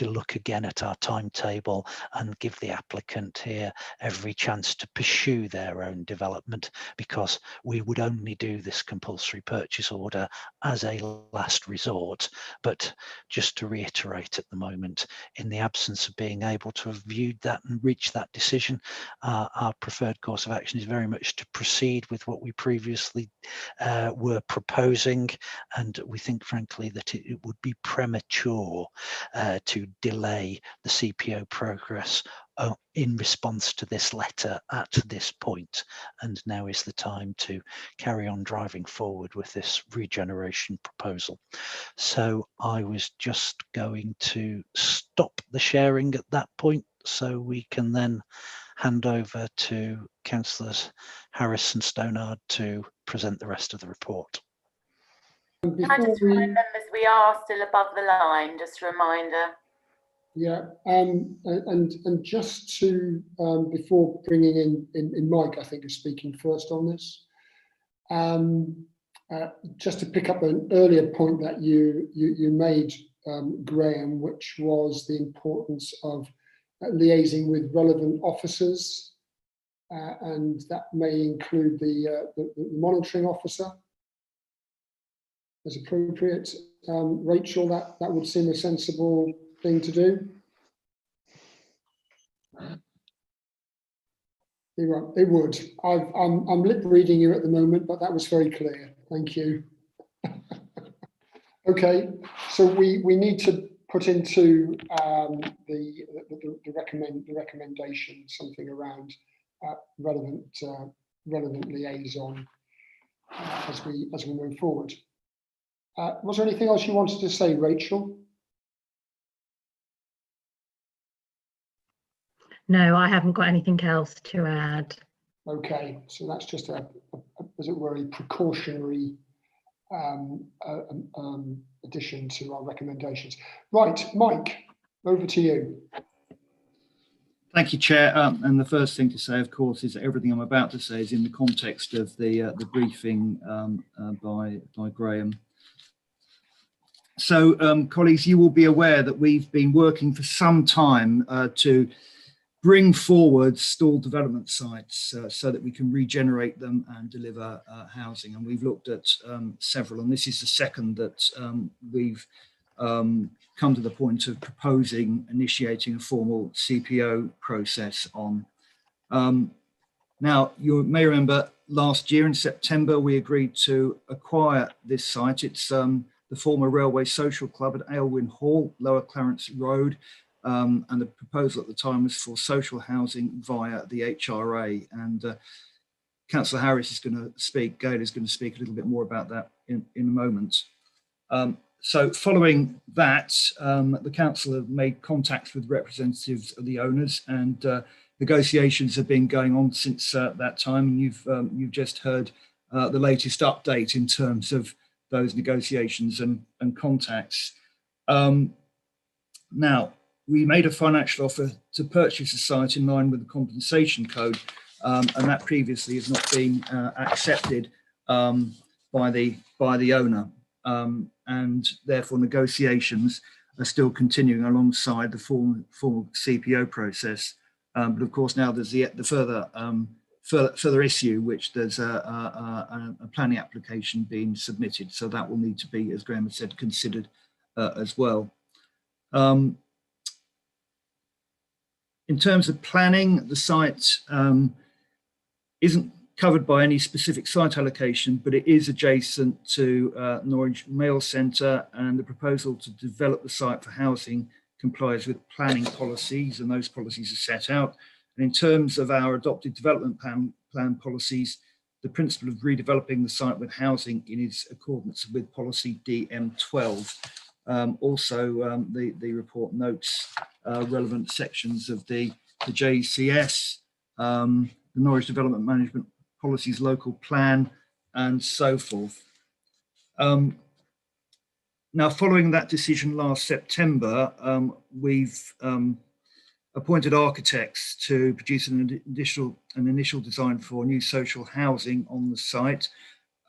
look again at our timetable and give the applicant here every chance to pursue their own development, because we would only do this compulsory purchase order as a last resort. But just to reiterate, at the moment, in the absence of being able to have viewed that and reached that decision, our preferred course of action is very much to proceed with what we previously were proposing, and we think frankly that it would be premature to delay the CPO progress in response to this letter at this point. And now is the time to carry on driving forward with this regeneration proposal. So I was just going to stop the sharing at that point, so we can then hand over to Councillors Harris and Stonard to present the rest of the report. Can I just remind members we are still above the line, just a reminder. Yeah, and just to, before bringing in Mike, I think is speaking first on this, just to pick up an earlier point that you made, Graham, which was the importance of liaising with relevant officers, and that may include the monitoring officer as appropriate. Rachel, that would seem a sensible thing to do. It would. I'm lip reading you at the moment, but that was very clear. Thank you. Okay, so we need to put into the recommendation something around relevant liaison as we move forward. Was there anything else you wanted to say, Rachel? No, I haven't got anything else to add. Okay, so that's just as it were, a precautionary addition to our recommendations. Right, Mike, over to you. Thank you, Chair. And the first thing to say, of course, is that everything I'm about to say is in the context of the briefing by Graham. So, colleagues, you will be aware that we've been working for some time to bring forward stalled development sites so that we can regenerate them and deliver housing. And we've looked at several, and this is the second that we've come to the point of proposing initiating a formal CPO process on. Now, you may remember last year in September, we agreed to acquire this site. It's the former Railway Social Club at Aylwin Hall, Lower Clarence Road. And the proposal at the time was for social housing via the HRA. And Councillor Harris is going to speak, Gail is going to speak a little bit more about that in a moment. So following that, the council have made contacts with representatives of the owners, and negotiations have been going on since that time. And you've just heard the latest update in terms of those negotiations and contacts. Now, we made a financial offer to purchase the site in line with the compensation code, and that previously has not been accepted by the owner, and therefore negotiations are still continuing alongside the formal CPO process. But of course, now there's the further issue, which there's a planning application being submitted, so that will need to be, as Graham has said, considered as well. In terms of planning, the site isn't covered by any specific site allocation, but it is adjacent to Norwich Mail Centre, and the proposal to develop the site for housing complies with planning policies, and those policies are set out. And in terms of our adopted development plan policies, the principle of redeveloping the site with housing is accordance with policy DM12. Also, the report notes relevant sections of the JCS, the Norwich Development Management policies, local plan, and so forth. Now, following that decision last September, we've appointed architects to produce an initial design for new social housing on the site.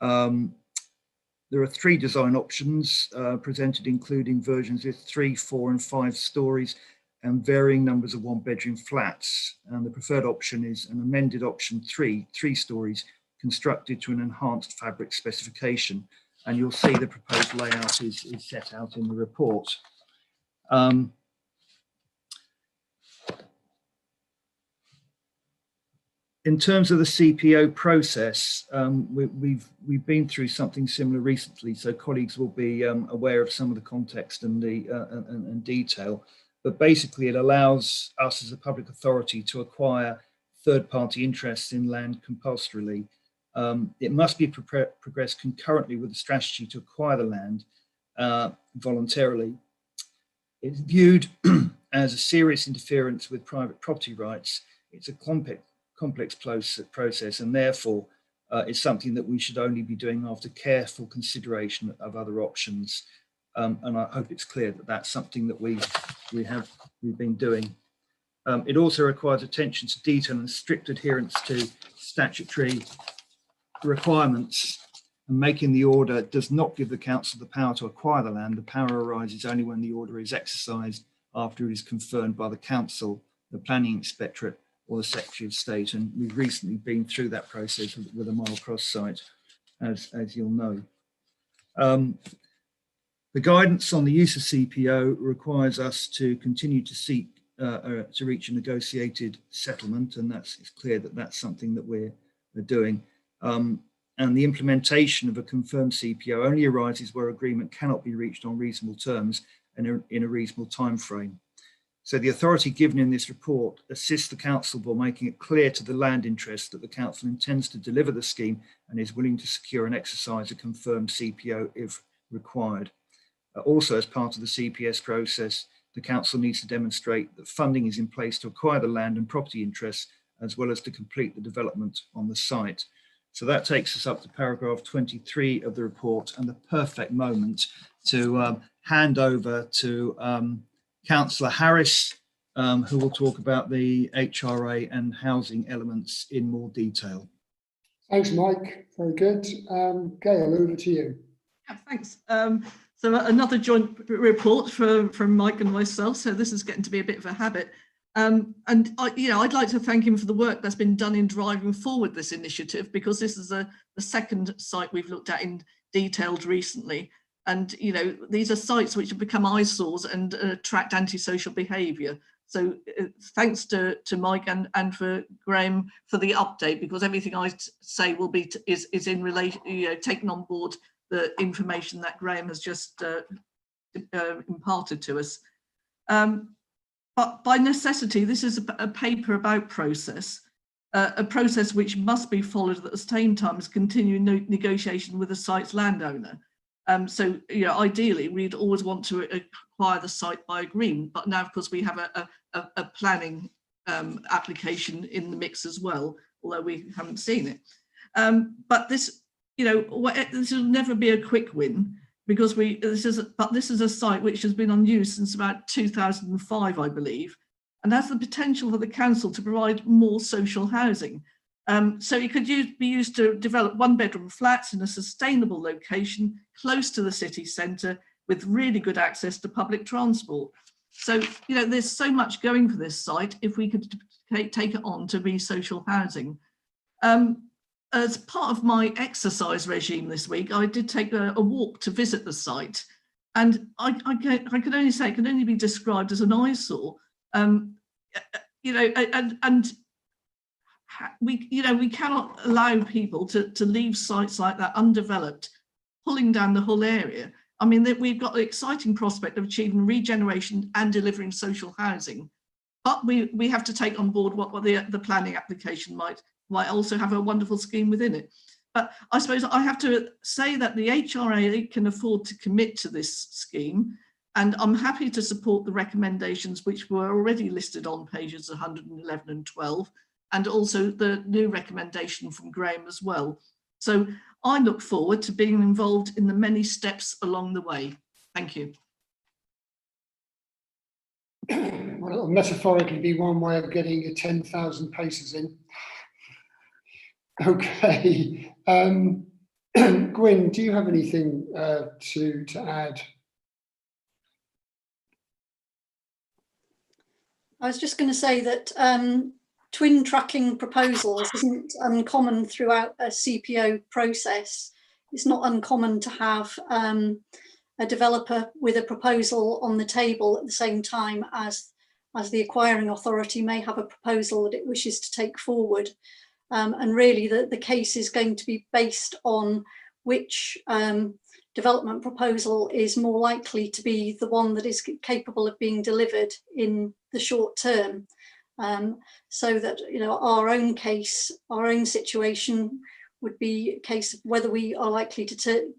There are 3 design options presented, including versions with 3, 4, and 5 stories and varying numbers of 1-bedroom flats. And the preferred option is an amended option 3 stories, constructed to an enhanced fabric specification. And you'll see the proposed layout is set out in the report. In terms of the CPO process, we've been through something similar recently, so colleagues will be aware of some of the context and and detail. But basically, it allows us as a public authority to acquire third-party interests in land compulsorily. It must be progressed concurrently with the strategy to acquire the land voluntarily. It's viewed as a serious interference with private property rights. It's a complex process, and therefore is something that we should only be doing after careful consideration of other options. And I hope it's clear that that's something that we've been doing. It also requires attention to detail and strict adherence to statutory requirements, and making the order does not give the council the power to acquire the land. The power arises only when the order is exercised after it is confirmed by the council, the planning inspectorate, or the Secretary of State. And we've recently been through that process with the Mile Cross site, as you'll know. The guidance on the use of CPO requires us to continue to seek to reach a negotiated settlement, and it's clear that that's something that we're doing. And the implementation of a confirmed CPO only arises where agreement cannot be reached on reasonable terms and in a reasonable time frame. So the authority given in this report assists the council by making it clear to the land interest that the council intends to deliver the scheme and is willing to secure and exercise a confirmed CPO if required. Also, as part of the CPS process, the council needs to demonstrate that funding is in place to acquire the land and property interests, as well as to complete the development on the site. So that takes us up to paragraph 23 of the report, and the perfect moment to hand over to Councillor Harris, who will talk about the HRA and housing elements in more detail. Thanks, Mike. Very good. Gail, over to you. Yeah, thanks. So another joint report from Mike and myself. So this is getting to be a bit of a habit. And I'd like to thank him for the work that's been done in driving forward this initiative, because this is the second site we've looked at in detailed recently. And, these are sites which have become eyesores and attract antisocial behaviour. So thanks to Mike and for Graham for the update, because everything I say will be is in relation, taken on board the information that Graham has just imparted to us. But by necessity, this is a paper about process, a process which must be followed at the same time as continuing negotiation with the site's landowner. So, ideally, we'd always want to acquire the site by agreement, but now, of course, we have a planning application in the mix as well, although we haven't seen it. But this, this will never be a quick win, because this is a site which has been on use since about 2005, I believe, and has the potential for the council to provide more social housing. So it could be used to develop 1-bedroom flats in a sustainable location close to the city centre with really good access to public transport. So, there's so much going for this site if we could take it on to be social housing. As part of my exercise regime this week, I did take a walk to visit the site, and I can only say it can only be described as an eyesore. We cannot allow people to leave sites like that undeveloped, pulling down the whole area. I mean, we've got the exciting prospect of achieving regeneration and delivering social housing, but we have to take on board what the planning application might also have a wonderful scheme within it. But I suppose I have to say that the HRA can afford to commit to this scheme, and I'm happy to support the recommendations which were already listed on pages 111 and 12. and also the new recommendation from Graham as well. So I look forward to being involved in the many steps along the way. Thank you. Well, it'll metaphorically be one way of getting your 10,000 paces in. Okay. Gwyn, do you have anything to add? I was just going to say that twin tracking proposals isn't uncommon throughout a CPO process. It's not uncommon to have a developer with a proposal on the table at the same time as the acquiring authority may have a proposal that it wishes to take forward. And really the case is going to be based on which development proposal is more likely to be the one that is capable of being delivered in the short term. So that, you know, our own case, our own situation would be a case of whether we are likely to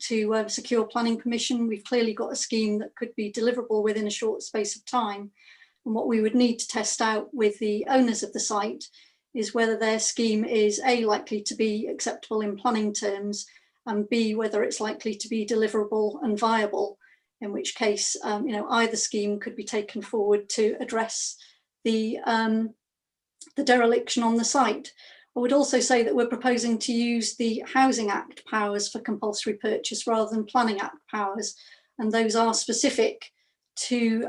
secure planning permission. We've clearly got a scheme that could be deliverable within a short space of time. And what we would need to test out with the owners of the site is whether their scheme is A, likely to be acceptable in planning terms, and B, whether it's likely to be deliverable and viable, in which case, you know, either scheme could be taken forward to address the dereliction on the site. I would also say that we're proposing to use the Housing Act powers for compulsory purchase rather than Planning Act powers, and those are specific to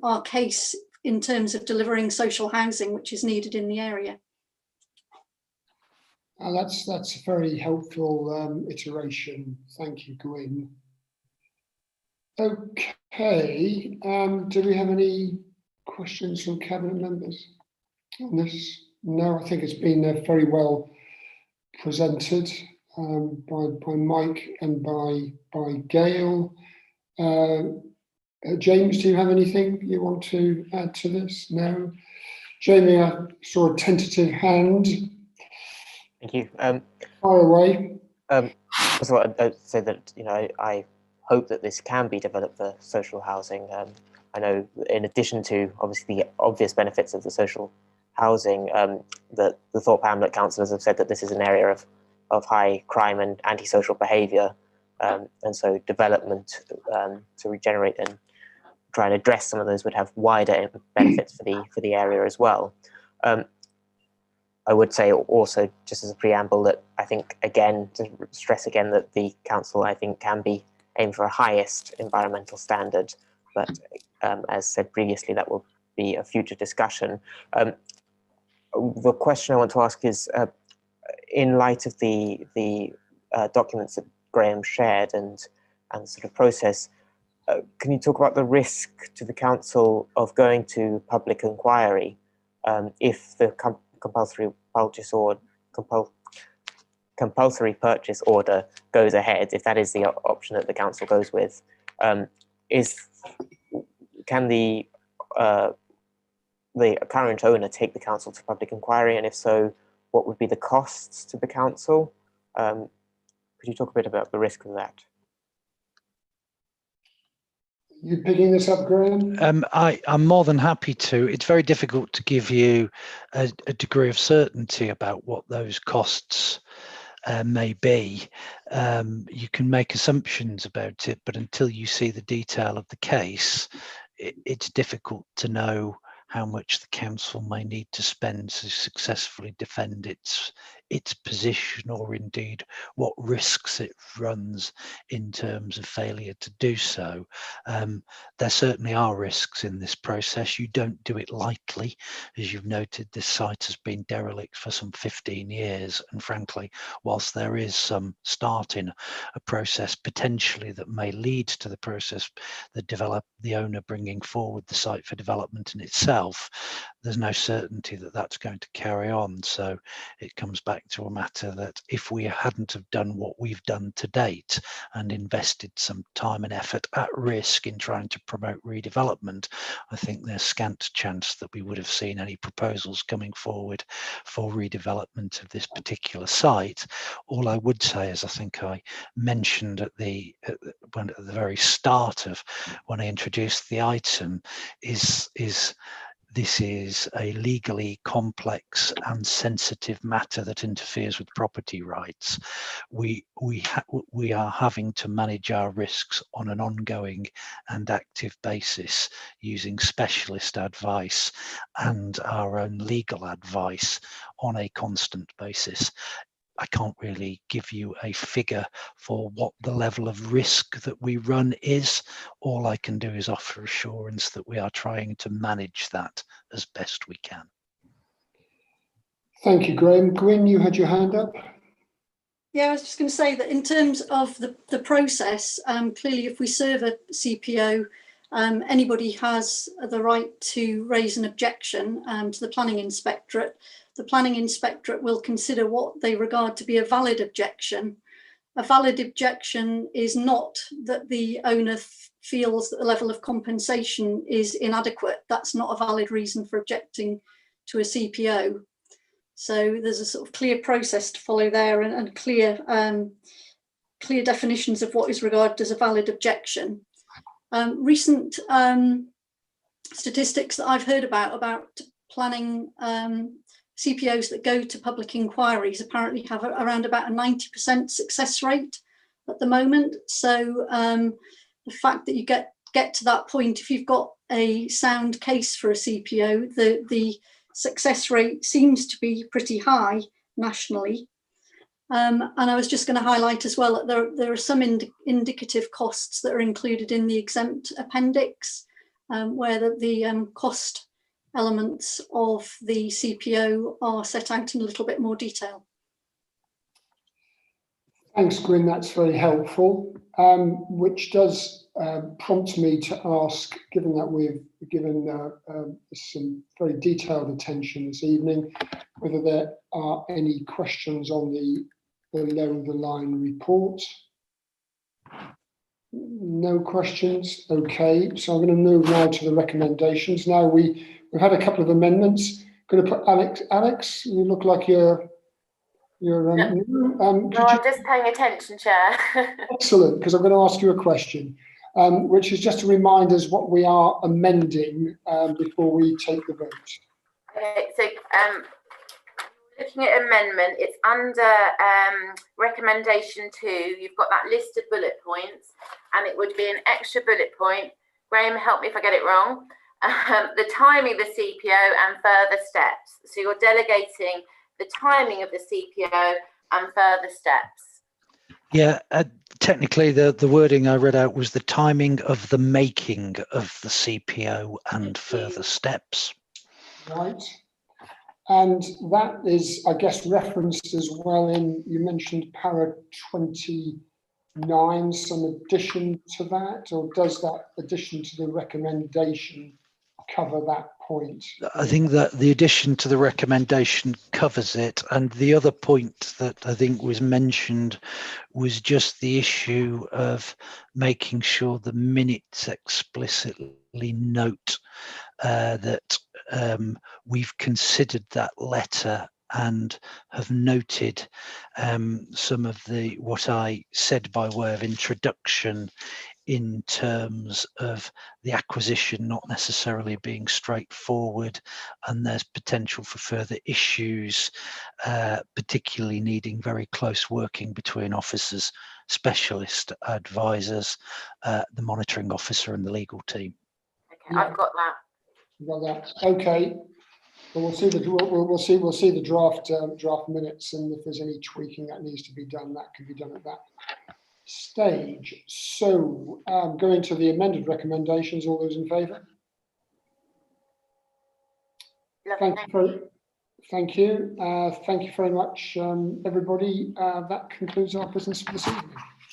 our case in terms of delivering social housing, which is needed in the area. That's a very helpful iteration. Thank you, Gwyn. Okay, do we have any questions from Cabinet members on this? No, I think it's been very well presented by Mike and by Gail. James, do you have anything you want to add to this? No. Jamie, I saw a tentative hand. Thank you. Fire away. First of all, I'd say that, you know, I hope that this can be developed for social housing. I know, in addition to obviously the obvious benefits of the social housing, that the Thorpe Hamlet councillors have said that this is an area of high crime and antisocial behaviour, and so development to regenerate and try and address some of those would have wider benefits for the area as well. I would say also, just as a preamble, that I think, again, to stress again, that the council, I think, can be aimed for a highest environmental standard, but as said previously, that will be a future discussion. The question I want to ask is, in light of the documents that Graham shared and sort of process, can you talk about the risk to the council of going to public inquiry if the compulsory purchase order goes ahead, if that is the option that the council goes with? Can the current owner take the council to public inquiry, and if so, what would be the costs to the council? Could you talk a bit about the risk of that? You picking this up, Graham? I'm more than happy to. It's very difficult to give you a degree of certainty about what those costs may be. You can make assumptions about it, but until you see the detail of the case, it's difficult to know how much the council may need to spend to successfully defend its position, or indeed what risks it runs in terms of failure to do so. There certainly are risks in this process. You don't do it lightly. As you've noted, this site has been derelict for some 15 years, and frankly, whilst there is some start in a process potentially that may lead to the process that the owner bringing forward the site for development in itself, there's no certainty that that's going to carry on. So it comes back to a matter that if we hadn't have done what we've done to date and invested some time and effort at risk in trying to promote redevelopment, I think there's scant chance that we would have seen any proposals coming forward for redevelopment of this particular site. All I would say, as I think I mentioned at the very start of when I introduced the item, is this is a legally complex and sensitive matter that interferes with property rights. We are having to manage our risks on an ongoing and active basis using specialist advice and our own legal advice on a constant basis. I can't really give you a figure for what the level of risk that we run is. All I can do is offer assurance that we are trying to manage that as best we can. Thank you, Graham. Gwyn, you had your hand up. Yeah, I was just going to say that in terms of the process, clearly if we serve a CPO, anybody has the right to raise an objection to the planning inspectorate. The planning inspectorate will consider what they regard to be a valid objection. A valid objection is not that the owner feels that the level of compensation is inadequate. That's not a valid reason for objecting to a CPO. So there's a sort of clear process to follow there, and clear definitions of what is regarded as a valid objection. Recent statistics that I've heard about planning CPOs that go to public inquiries apparently have around about a 90% success rate at the moment. So the fact that you get to that point, if you've got a sound case for a CPO, the success rate seems to be pretty high nationally. And I was just going to highlight as well that there are some indicative costs that are included in the exempt appendix, where the cost elements of the CPO are set out in a little bit more detail. Thanks, Gwyn, that's very helpful, which does prompt me to ask, given that we've given some very detailed attention this evening, whether there are any questions on the below the line report. No questions. Okay, so I'm going to move now to the recommendations. Now we've had a couple of amendments. Going to put Alex. You look like you're. No, I'm just paying attention, Chair. Excellent, because I'm going to ask you a question, which is just to remind us what we are amending before we take the vote. Okay, so looking at amendment, it's under recommendation 2. You've got that list of bullet points, and it would be an extra bullet point. Graham, help me if I get it wrong. The timing of the CPO and further steps. So you're delegating the timing of the CPO and further steps. Yeah, technically the wording I read out was the timing of the making of the CPO and further steps. Right. And that is, I guess, referenced as well in, you mentioned para 29, some addition to that, or does that addition to the recommendation cover that point? I think that the addition to the recommendation covers it, and the other point that I think was mentioned was just the issue of making sure the minutes explicitly note that we've considered that letter and have noted some of what I said by way of introduction in terms of the acquisition not necessarily being straightforward, and there's potential for further issues, particularly needing very close working between officers, specialist advisors, the monitoring officer and the legal team. Okay, I've got that. You've got that. Okay. Well, we'll see the draft minutes, and if there's any tweaking that needs to be done, that can be done at that stage. So going to the amended recommendations, all those in favour? Thank you. Thank you very much, everybody. That concludes our business for this evening.